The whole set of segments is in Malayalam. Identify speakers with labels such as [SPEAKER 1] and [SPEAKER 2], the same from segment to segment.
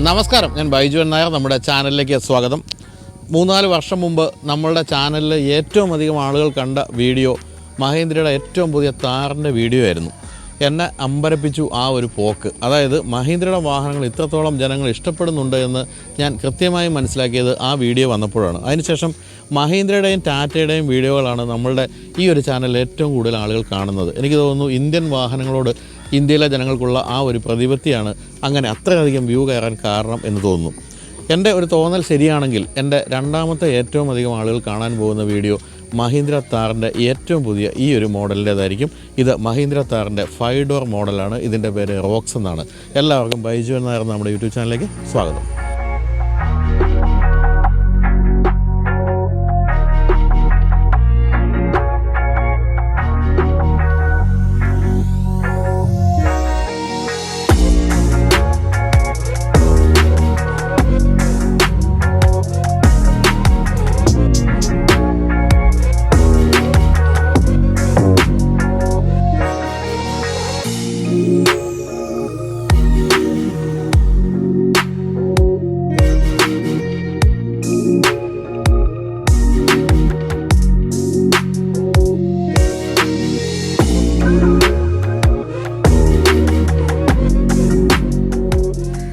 [SPEAKER 1] നമസ്കാരം, ഞാൻ ബൈജു നായർ. നമ്മുടെ ചാനലിലേക്ക് സ്വാഗതം. 3-4 വർഷം മുമ്പ് നമ്മളുടെ ചാനലിൽ ഏറ്റവും അധികം ആളുകൾ കണ്ട വീഡിയോ മഹീന്ദ്രയുടെ ഏറ്റവും പുതിയ താറിൻ്റെ വീഡിയോ ആയിരുന്നു. എന്നെ അമ്പരപ്പിച്ചു ആ ഒരു പോക്ക്. അതായത് മഹീന്ദ്രയുടെ വാഹനങ്ങൾ ഇത്രത്തോളം ജനങ്ങൾ ഇഷ്ടപ്പെടുന്നുണ്ട് എന്ന് ഞാൻ കൃത്യമായി മനസ്സിലാക്കിയത് ആ വീഡിയോ വന്നപ്പോഴാണ്. അതിനുശേഷം മഹീന്ദ്രയുടെയും ടാറ്റയുടെയും വീഡിയോകളാണ് നമ്മളുടെ ഈ ഒരു ചാനലിൽ ഏറ്റവും കൂടുതൽ ആളുകൾ കാണുന്നത്. എനിക്ക് തോന്നുന്നു ഇന്ത്യൻ വാഹനങ്ങളോട് ഇന്ത്യയിലെ ജനങ്ങൾക്കുള്ള ആ ഒരു പ്രതിപത്തിയാണ് അങ്ങനെ അത്രയധികം വ്യൂ കയറാൻ കാരണം എന്ന് തോന്നുന്നു. എൻ്റെ ഒരു തോന്നൽ ശരിയാണെങ്കിൽ എൻ്റെ രണ്ടാമത്തെ ഏറ്റവും അധികം ആളുകൾ കാണാൻ പോകുന്ന വീഡിയോ മഹീന്ദ്ര താറിൻ്റെ ഏറ്റവും പുതിയ ഈ ഒരു മോഡലിൻ്റേതായിരിക്കും. ഇത് മഹീന്ദ്ര താറിൻ്റെ 5 ഡോർ മോഡലാണ്. ഇതിൻ്റെ പേര് റോക്സ് എന്നാണ്. എല്ലാവർക്കും ബൈജു നായർ നമ്മുടെ യൂട്യൂബ് ചാനലിലേക്ക് സ്വാഗതം.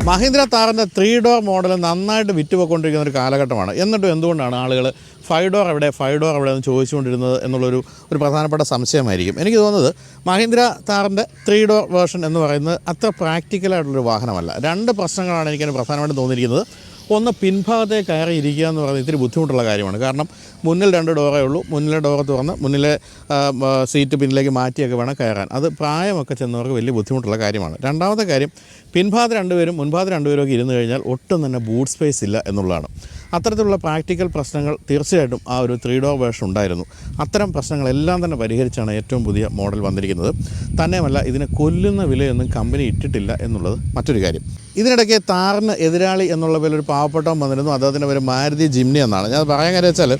[SPEAKER 1] മഹീന്ദ്ര താറിൻ്റെ 3 ഡോർ മോഡൽ നന്നായിട്ട് വിറ്റുപോയിക്കൊണ്ടിരിക്കുന്ന ഒരു കാലഘട്ടമാണ്. എന്നിട്ടും എന്തുകൊണ്ടാണ് ആളുകൾ 5 ഡോർ എവിടെ എന്ന് ചോദിച്ചുകൊണ്ടിരുന്നത് എന്നുള്ളൊരു പ്രധാനപ്പെട്ട സംശയമായിരിക്കും. എനിക്ക് തോന്നുന്നത് മഹീന്ദ്ര താറിൻ്റെ 3 ഡോർ വേർഷൻ എന്ന് പറയുന്നത് അത്ര പ്രാക്ടിക്കലായിട്ടുള്ളൊരു വാഹനമല്ല. 2 പ്രശ്നങ്ങളാണ് എനിക്കതിന് പ്രധാനമായിട്ട് തോന്നിയിരിക്കുന്നത്. ഒന്ന്, പിൻഭാഗത്തേക്ക് കയറി ഇരിക്കുക എന്ന് പറയുന്നത് ഇത്തിരി ബുദ്ധിമുട്ടുള്ള കാര്യമാണ്. കാരണം മുന്നിൽ 2 ഡോറേ ഉള്ളൂ. മുന്നിലെ ഡോറ് തുറന്ന് മുന്നിലെ സീറ്റ് പിന്നിലേക്ക് മാറ്റിയൊക്കെ വേണം കയറാൻ. അത് പ്രായമൊക്കെ ചെന്നവർക്ക് വലിയ ബുദ്ധിമുട്ടുള്ള കാര്യമാണ്. രണ്ടാമത്തെ കാര്യം, പിൻഭാഗത്ത് 2 പേരും മുൻഭാഗത്ത് 2 പേരും ഒക്കെ ഇരുന്ന് കഴിഞ്ഞാൽ ഒട്ടും തന്നെ ബൂട്ട് സ്പേസ് ഇല്ല എന്നുള്ളതാണ്. അത്തരത്തിലുള്ള പ്രാക്ടിക്കൽ പ്രശ്നങ്ങൾ തീർച്ചയായിട്ടും ആ ഒരു 3 ഡോർ വേർഷൻ ഉണ്ടായിരുന്നു. അത്തരം പ്രശ്നങ്ങളെല്ലാം തന്നെ പരിഹരിച്ചാണ് ഏറ്റവും പുതിയ മോഡൽ വന്നിരിക്കുന്നത്. തന്നെയുമല്ല, ഇതിനെ കൊല്ലുന്ന വിലയൊന്നും കമ്പനി ഇട്ടിട്ടില്ല എന്നുള്ളത് മറ്റൊരു കാര്യം. ഇതിനിടയ്ക്ക് താറിന് എതിരാളി എന്നുള്ള പേരിൽ ഒരു പാവപ്പെട്ടവൻ വന്നിരുന്നു. അദ്ദേഹത്തിൻ്റെ പേര് മാരുതി ജിംനി എന്നാണ്. ഞാൻ പറയാൻ കാര്യം വെച്ചാൽ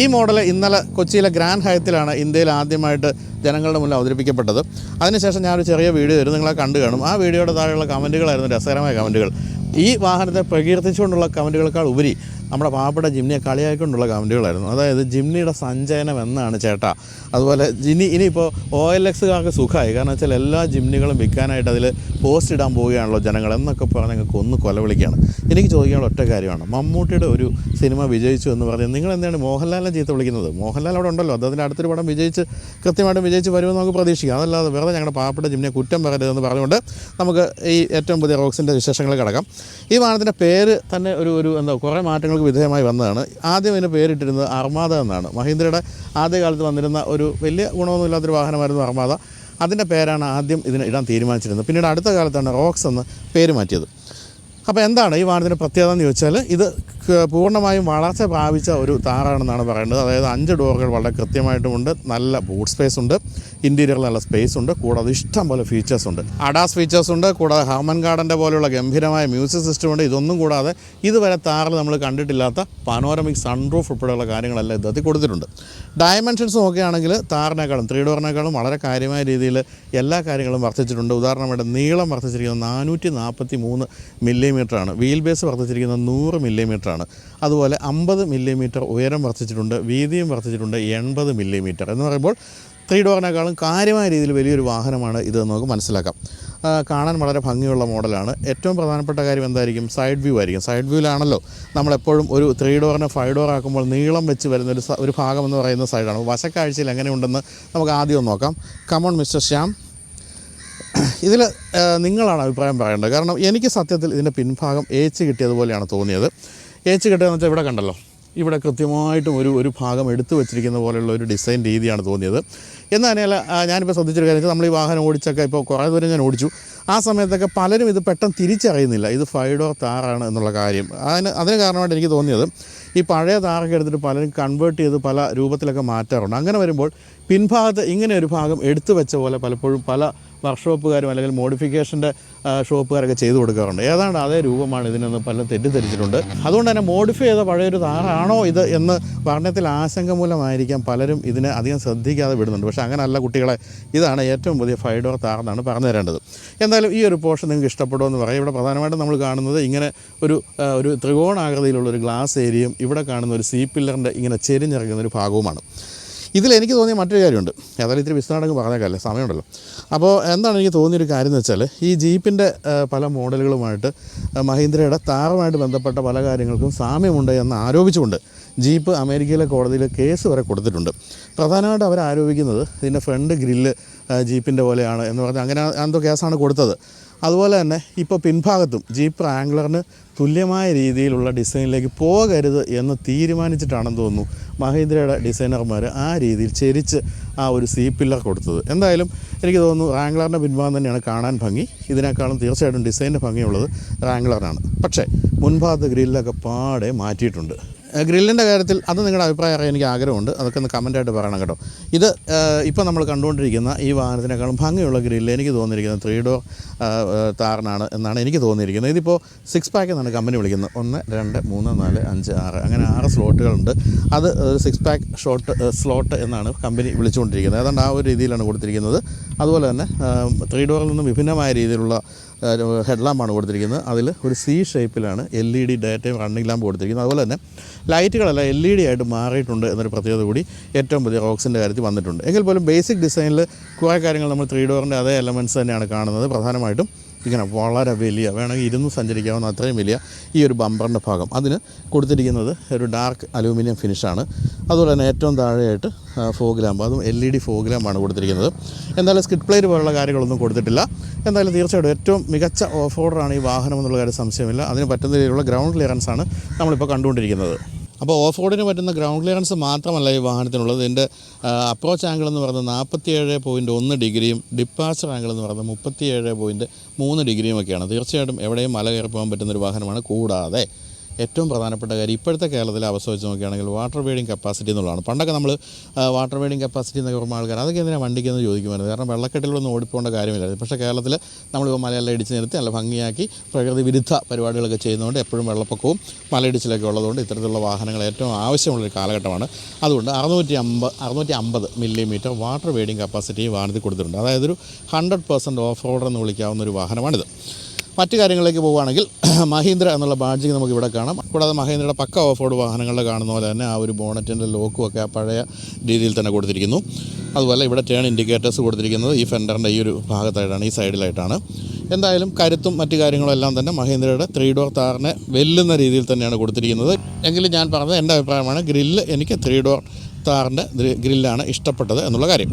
[SPEAKER 1] ഈ മോഡൽ ഇന്നലെ കൊച്ചിയിലെ ഗ്രാൻഡ് ഹയത്തിലാണ് ഇന്ത്യയിൽ ആദ്യമായിട്ട് ജനങ്ങളുടെ മുന്നിൽ അവതരിപ്പിക്കപ്പെട്ടത്. അതിനുശേഷം ഞാനൊരു ചെറിയ വീഡിയോ തരും, നിങ്ങളെ കണ്ടു കാണും. ആ വീഡിയോയുടെ താഴെയുള്ള കമൻറ്റുകളായിരുന്നു രസകരമായ കമൻറ്റുകൾ. ഈ വാഹനത്തെ പ്രകീർത്തിച്ചുകൊണ്ടുള്ള കമൻറ്റുകളെക്കാൾ ഉപരി നമ്മുടെ പാവപ്പെട്ട ജിംനിയെ കളിയാക്കിക്കൊണ്ടുള്ള കമൻറ്റുകളായിരുന്നു. അതായത് ജിംനിയുടെ സഞ്ചയനം എന്നാണ് ചേട്ടാ, അതുപോലെ ഇനിയിപ്പോൾ OLXകാർക്ക് സുഖമായി. കാരണം വെച്ചാൽ എല്ലാ ജിംനികളും വിൽക്കാനായിട്ട് അതിൽ പോസ്റ്റ് ഇടാൻ പോവുകയാണല്ലോ ജനങ്ങൾ എന്നൊക്കെ പറഞ്ഞ് നിങ്ങൾക്ക് ഒന്ന് കൊലവിളിക്കുകയാണ്. എനിക്ക് ചോദിക്കാനുള്ള ഒറ്റ കാര്യമാണ്, മമ്മൂട്ടിയുടെ ഒരു സിനിമ വിജയിച്ചു എന്ന് പറഞ്ഞാൽ നിങ്ങൾ എന്താണ് മോഹൻലാലിനെ ചീത്ത വിളിക്കുന്നത്? മോഹൻലാൽ അവിടെ ഉണ്ടല്ലോ, അദ്ദേഹത്തിൻ്റെ അടുത്തൊരു പടം കൃത്യമായിട്ടും വിജയിച്ച് വരുമെന്ന് നമുക്ക് പ്രതീക്ഷിക്കാം. അതല്ലാതെ വെറുതെ ഞങ്ങളുടെ പാവപ്പെട്ട ജിംനിയെ കുറ്റം പറയരുതെന്ന് പറഞ്ഞുകൊണ്ട് നമുക്ക് ഈ ഏറ്റവും പുതിയ റോക്സിൻ്റെ വിശേഷങ്ങൾ കിടക്കാം. ഈ വാഹനത്തിൻ്റെ പേര് തന്നെ കുറേ മാറ്റങ്ങൾക്ക് വിധേയമായി വന്നതാണ്. ആദ്യം ഇതിന് പേരിട്ടിരുന്നത് അർമാദ എന്നാണ്. മഹീന്ദ്രയുടെ ആദ്യകാലത്ത് വന്നിരുന്ന ഒരു വലിയ ഗുണമൊന്നുമില്ലാത്തൊരു വാഹനമായിരുന്നു അർമാദ. അതിൻ്റെ പേരാണ് ആദ്യം ഇതിന് ഇടാൻ തീരുമാനിച്ചിരുന്നത്. പിന്നീട് അടുത്ത കാലത്താണ് റോക്സ് എന്ന് പേര് മാറ്റിയത്. അപ്പോൾ എന്താണ് ഈ വാഹനത്തിൻ്റെ പ്രത്യേകത എന്ന് ചോദിച്ചാൽ, ഇത് പൂർണ്ണമായും വളർച്ച പ്രാപിച്ച ഒരു താറാണെന്നാണ് പറയുന്നത്. അതായത് 5 ഡോറുകൾ വളരെ കൃത്യമായിട്ടുമുണ്ട്, നല്ല ബൂട്ട് സ്പേസ് ഉണ്ട്, ഇൻറ്റീരിയറിൽ നല്ല സ്പേസ് ഉണ്ട്, കൂടാതെ ഇഷ്ടം പോലെ ഫീച്ചേഴ്സ് ഉണ്ട്. അഡാസ് ഫീച്ചേഴ്സ് ഉണ്ട്, കൂടാതെ ഹർമൻ ഗാർഡൻ്റെ പോലെയുള്ള ഗംഭീരമായ മ്യൂസിക് സിസ്റ്റം ഉണ്ട്. ഇതൊന്നും കൂടാതെ ഇതുവരെ താറിൽ നമ്മൾ കണ്ടിട്ടില്ലാത്ത പനോരമിക് സൺറൂഫ് ഉൾപ്പെടെയുള്ള കാര്യങ്ങളെല്ലാം ഇദ്ദേഹത്തിൽ കൊടുത്തിട്ടുണ്ട്. ഡയമെൻഷൻസ് നോക്കുകയാണെങ്കിൽ താറിനേക്കാളും 3 ഡോറിനേക്കാളും വളരെ കാര്യമായ രീതിയിൽ എല്ലാ കാര്യങ്ങളും വർദ്ധിച്ചിട്ടുണ്ട്. ഉദാഹരണമായിട്ട് നീളം വർദ്ധിച്ചിരിക്കുന്നത് 443 മില്ലിമീറ്ററാണ്. Wheel base വർദ്ധിച്ചിരിക്കുന്നത് 100 മില്ലിമീറ്ററാണ്. അതുപോലെ 50 മില്ലിമീറ്റർ ഉയരം വർദ്ധിച്ചിട്ടുണ്ട്, വീതിയും വർദ്ധിച്ചിട്ടുണ്ട് 80 മില്ലിമീറ്റർ. എന്ന് പറയുമ്പോൾ 3 ഡോറിനേക്കാളും കാര്യമായ രീതിയിൽ വലിയൊരു വാഹനമാണ് ഇത് നമുക്ക് മനസ്സിലാക്കാം. കാണാൻ വളരെ ഭംഗിയുള്ള മോഡലാണ്. ഏറ്റവും പ്രധാനപ്പെട്ട കാര്യം എന്തായിരിക്കും? സൈഡ് വ്യൂ ആയിരിക്കും. സൈഡ് വ്യൂവിലാണല്ലോ നമ്മളെപ്പോഴും ഒരു 3 ഡോറിനെ 5 ഡോർ ആക്കുമ്പോൾ നീളം വെച്ച് വരുന്ന ഒരു ഭാഗം എന്ന് പറയുന്ന സൈഡാണ്. വശക്കാഴ്ചയിൽ എങ്ങനെയുണ്ടെന്ന് നമുക്ക് ആദ്യം നോക്കാം. കമോൺ മിസ്റ്റർ ശ്യാം, ഇതിൽ നിങ്ങളാണ് അഭിപ്രായം പറയേണ്ടത്. കാരണം എനിക്ക് സത്യത്തിൽ ഇതിൻ്റെ പിൻഭാഗം ഏച്ച് കിട്ടിയതുപോലെയാണ് തോന്നിയത്. ഏച്ച് കിട്ടിയതെന്ന് വെച്ചാൽ ഇവിടെ കണ്ടല്ലോ, ഇവിടെ കൃത്യമായിട്ടും ഒരു ഭാഗം എടുത്തു വെച്ചിരിക്കുന്ന പോലെയുള്ള ഒരു ഡിസൈൻ രീതിയാണ് തോന്നിയത്. എന്ന് തന്നെയല്ല, ഞാനിപ്പോൾ ശ്രദ്ധിച്ചൊരു കാര്യം, നമ്മൾ ഈ വാഹനം ഓടിച്ചൊക്കെ ഇപ്പോൾ കുറേ ദൂരം ഞാൻ ഓടിച്ചു. ആ സമയത്തൊക്കെ പലരും ഇത് പെട്ടെന്ന് തിരിച്ചറിയുന്നില്ല ഇത് 5 ഡോർ താറാണ് എന്നുള്ള കാര്യം. അതിന് കാരണമായിട്ട് എനിക്ക് തോന്നിയത്, ഈ പഴയ താറൊക്കെ എടുത്തിട്ട് പലരും കൺവേർട്ട് ചെയ്ത് പല രൂപത്തിലൊക്കെ മാറ്റാറുണ്ട്. അങ്ങനെ വരുമ്പോൾ പിൻഭാഗത്ത് ഇങ്ങനെ ഒരു ഭാഗം എടുത്തു വെച്ച പോലെ പലപ്പോഴും പല വർക്ക്ഷോപ്പുകാരും അല്ലെങ്കിൽ മോഡിഫിക്കേഷൻ്റെ ഷോപ്പുകാരൊക്കെ ചെയ്തു കൊടുക്കാറുണ്ട്. ഏതാണ്ട് അതേ രൂപമാണ് ഇതിനെന്ന് പലരും തെറ്റിദ്ധരിച്ചിട്ടുണ്ട്. അതുകൊണ്ട് തന്നെ മോഡിഫൈ ചെയ്ത പഴയൊരു താറാണോ ഇത് എന്ന് പഠനത്തിൽ ആശങ്ക മൂലമായിരിക്കാം പലരും ഇതിനെ അധികം ശ്രദ്ധിക്കാതെ വിടുന്നുണ്ട്. പക്ഷേ അങ്ങനെയല്ല കുട്ടികളെ, ഇതാണ് ഏറ്റവും പുതിയ 5 ഡോർ താർ എന്നാണ് പറഞ്ഞു തരേണ്ടത്. എന്തായാലും ഈ ഒരു പോർഷൻ നിങ്ങൾക്ക് ഇഷ്ടപ്പെടുമെന്ന് പറയാം. ഇവിടെ പ്രധാനമായിട്ടും നമ്മൾ കാണുന്നത് ഇങ്ങനെ ഒരു ത്രികോണാകൃതിയിലുള്ളൊരു ഗ്ലാസ് ഏരിയയും ഇവിടെ കാണുന്ന ഒരു സി പില്ലറിൻ്റെ ഇങ്ങനെ ചെരിഞ്ഞിറങ്ങുന്ന ഒരു ഭാഗവുമാണ്. ഇതിലെനിക്ക് തോന്നിയ മറ്റൊരു കാര്യമുണ്ട്. ഏതായാലും ഇത്തിരി വിശദമായിട്ട് പറഞ്ഞേക്കല്ലേ, സമയമുണ്ടല്ലോ. അപ്പോൾ എന്താണ് എനിക്ക് തോന്നിയൊരു കാര്യം എന്ന് വെച്ചാൽ, ഈ ജീപ്പിൻ്റെ പല മോഡലുകളുമായിട്ട് മഹീന്ദ്രയുടെ താറുമായിട്ട് ബന്ധപ്പെട്ട പല കാര്യങ്ങൾക്കും സാമ്യമുണ്ട് എന്ന് ആരോപിച്ചുകൊണ്ട് ജീപ്പ് അമേരിക്കയിലെ കോടതിയിൽ കേസ് വരെ കൊടുത്തിട്ടുണ്ട്. പ്രധാനമായിട്ട് അവർ ആരോപിക്കുന്നത് ഇതിൻ്റെ ഫ്രണ്ട് ഗ്രില്ല് ജീപ്പിൻ്റെ പോലെയാണ് എന്ന് പറഞ്ഞാൽ അങ്ങനെ എന്തോ കേസാണ് കൊടുത്തത്. അതുപോലെ തന്നെ ഇപ്പോൾ പിൻഭാഗത്തും ജീപ്പ് റാംഗ്ലറിന് തുല്യമായ രീതിയിലുള്ള ഡിസൈനിലേക്ക് പോകരുത് എന്ന് തീരുമാനിച്ചിട്ടാണെന്ന് തോന്നുന്നു മഹീന്ദ്രയുടെ ഡിസൈനർമാർ ആ രീതിയിൽ ചെരിച്ച് ആ ഒരു സി പില്ലർ കൊടുത്തത്. എന്തായാലും എനിക്ക് തോന്നുന്നു റാംഗ്ലറിൻ്റെ പിൻഭാഗം തന്നെയാണ് കാണാൻ ഭംഗി. ഇതിനേക്കാളും തീർച്ചയായിട്ടും ഡിസൈൻ്റെ ഭംഗിയുള്ളത് റാംഗ്ലറിനാണ്. പക്ഷേ മുൻഭാഗത്ത് ഗ്രില്ലൊക്കെ പാടെ മാറ്റിയിട്ടുണ്ട്. ഗ്രില്ലിൻ്റെ കാര്യത്തിൽ അത് നിങ്ങളുടെ അഭിപ്രായം അറിയാൻ എനിക്ക് ആഗ്രഹമുണ്ട്. അതൊക്കെ ഒന്ന് കമൻറ്റായിട്ട് പറയണം കേട്ടോ. ഇത് ഇപ്പോൾ നമ്മൾ കണ്ടുകൊണ്ടിരിക്കുന്ന ഈ വാഹനത്തിനേക്കാളും ഭംഗിയുള്ള ഗ്രില്ല് എനിക്ക് തോന്നിയിരിക്കുന്നത് 3 ഡോർ താറിനാണ് എന്നാണ് എനിക്ക് തോന്നിയിരിക്കുന്നത്. ഇതിപ്പോൾ 6 പാക്ക് എന്നാണ് കമ്പനി വിളിക്കുന്നത്. 1, 2, 3, 4, 5, 6 അങ്ങനെ 6 സ്ലോട്ടുകളുണ്ട്. അത് 6 പാക്ക് സ്ലോട്ട് എന്നാണ് കമ്പനി വിളിച്ചുകൊണ്ടിരിക്കുന്നത്. ഏതാണ്ട് ആ ഒരു രീതിയിലാണ് കൊടുത്തിരിക്കുന്നത്. അതുപോലെ തന്നെ 3 ഡോറിൽ നിന്നും വിഭിന്നമായ രീതിയിലുള്ള ഹെഡ് ലാമ്പാണ് കൊടുത്തിരിക്കുന്നത്. അതിൽ ഒരു സി ഷേപ്പിലാണ് LED day time running lamp കൊടുത്തിരിക്കുന്നത്. അതുപോലെ തന്നെ ലൈറ്റുകളെല്ലാം LED ആയിട്ട് മാറിയിട്ടുണ്ട് എന്നൊരു പ്രത്യേകത കൂടി ഏറ്റവും പുതിയ റോക്സിൻ്റെ കാര്യത്തിൽ വന്നിട്ടുണ്ട്. എങ്കിൽ പോലും ബേസിക് ഡിസൈനിൽ കുറേ കാര്യങ്ങൾ നമ്മൾ 3 ഡോറിൻ്റെ അതേ എലമെൻറ്റ്സ് തന്നെയാണ് കാണുന്നത്. പ്രധാനമായിട്ടും ഇങ്ങനെ വളരെ വലിയ, വേണമെങ്കിൽ ഇരുന്ന് സഞ്ചരിക്കാവുന്ന അത്രയും വലിയ ഈ ഒരു ബമ്പറിൻ്റെ ഭാഗം അതിന് കൊടുത്തിരിക്കുന്നത് ഒരു ഡാർക്ക് അലൂമിനിയം ഫിനിഷാണ്. അതുപോലെ തന്നെ ഏറ്റവും താഴെയായിട്ട് ഫോഗ് ലാമ്പ്, അതും LED ഫോഗ് ലാമ്പാണ് കൊടുത്തിരിക്കുന്നത്. എന്തായാലും സ്കിഡ് പ്ലേറ്റ് പോലുള്ള കാര്യങ്ങളൊന്നും കൊടുത്തിട്ടില്ല. എന്തായാലും തീർച്ചയായിട്ടും ഏറ്റവും മികച്ച ഓഫ് റോഡറാണ് ഈ വാഹനം എന്നുള്ള കാര്യം സംശയമില്ല. അതിന് പറ്റുന്ന രീതിയിലുള്ള ഗ്രൗണ്ട് ക്ലിയറൻസാണ് നമ്മളിപ്പോൾ കണ്ടുകൊണ്ടിരിക്കുന്നത്. അപ്പോൾ ഓഫ് റോഡിന് പറ്റുന്ന ഗ്രൗണ്ട് ക്ലിയറൻസ് മാത്രമല്ല ഈ വാഹനത്തിനുള്ളത്. ഇതിൻ്റെ അപ്രോച്ച് ആംഗിൾ എന്ന് പറയുന്നത് 47.1 ഡിഗ്രിയും ഡിപ്പാച്ചർ ആംഗിൾ എന്ന് പറയുന്നത് 37.3 ഡിഗ്രിയും ഒക്കെയാണ്. തീർച്ചയായിട്ടും എവിടെയും മല കയറി പോകാൻ പറ്റുന്നൊരു വാഹനമാണ്. കൂടാതെ ഏറ്റവും പ്രധാനപ്പെട്ട കാര്യം ഇപ്പോഴത്തെ കേരളത്തിലെ അവസ്ഥ വെച്ച് നോക്കുകയാണെങ്കിൽ വാട്ടർ വെയ്ഡിങ് കപ്പാസിറ്റി എന്നുള്ളതാണ്. പണ്ടൊക്കെ നമ്മൾ വാട്ടർ വെയ്ഡിങ് കപ്പാസിറ്റി എന്നൊക്കെ പറയുമ്പോൾ ആൾക്കാർ അതൊക്കെ എന്തിനാണ് വണ്ടിക്കെന്ന് ചോദിക്കുമായിരുന്നു. കാരണം വെള്ളക്കെട്ടിലൊന്നും ഓടിപ്പോകേണ്ട കാര്യമില്ല. പക്ഷേ കേരളത്തിൽ നമ്മളിപ്പോൾ മലയെല്ലാം ഇടിച്ച് നിരത്തി നല്ല ഭംഗിയാക്കി പ്രകൃതി വിരുദ്ധ പരിപാടികളൊക്കെ ചെയ്യുന്നതുകൊണ്ട് എപ്പോഴും വെള്ളപ്പൊക്കവും മലയിടിച്ചിലൊക്കെ ഉള്ളതുകൊണ്ട് ഇത്തരത്തിലുള്ള വാഹനങ്ങൾ ഏറ്റവും ആവശ്യമുള്ളൊരു കാലഘട്ടമാണ്. അതുകൊണ്ട് 650 മില്ലിമീറ്റർ വാട്ടർ വെയ്ഡിങ് കപ്പാസിറ്റി വാഹനത്തിൽ കൊടുത്തിട്ടുണ്ട്. അതായത് ഒരു 100% ഓഫ് റോഡർ എന്ന് വിളിക്കാവുന്ന ഒരു വാഹനമാണിത്. മറ്റു കാര്യങ്ങളിലേക്ക് പോവുകയാണെങ്കിൽ മഹീന്ദ്ര എന്നുള്ള ബാഡ്ജിങ് നമുക്ക് ഇവിടെ കാണാം. കൂടാതെ മഹീന്ദ്രയുടെ പക്ക ഓഫ് റോഡ് വാഹനങ്ങളിൽ കാണുന്ന പോലെ തന്നെ ആ ഒരു ബോണറ്റിൻ്റെ ലോക്കും ഒക്കെ ആ പഴയ രീതിയിൽ തന്നെ കൊടുത്തിരിക്കുന്നു. അതുപോലെ ഇവിടെ ടേൺ ഇൻഡിക്കേറ്റേഴ്സ് കൊടുത്തിരിക്കുന്നത് ഈ ഫെൻഡറിൻ്റെ ഈ ഒരു ഭാഗത്തായിട്ടാണ്, ഈ സൈഡിലായിട്ടാണ്. എന്തായാലും കരുത്തും മറ്റു കാര്യങ്ങളും എല്ലാം തന്നെ മഹീന്ദ്രയുടെ 3 ഡോർ താറിനെ വെല്ലുന്ന രീതിയിൽ തന്നെയാണ് കൊടുത്തിരിക്കുന്നത്. എങ്കിലും ഞാൻ പറഞ്ഞത് എൻ്റെ അഭിപ്രായമാണ്. ഗ്രില്ല് എനിക്ക് 3 ഡോർ താറിൻ്റെ ഗ്രില്ലാണ് ഇഷ്ടപ്പെട്ടത് എന്നുള്ള കാര്യം.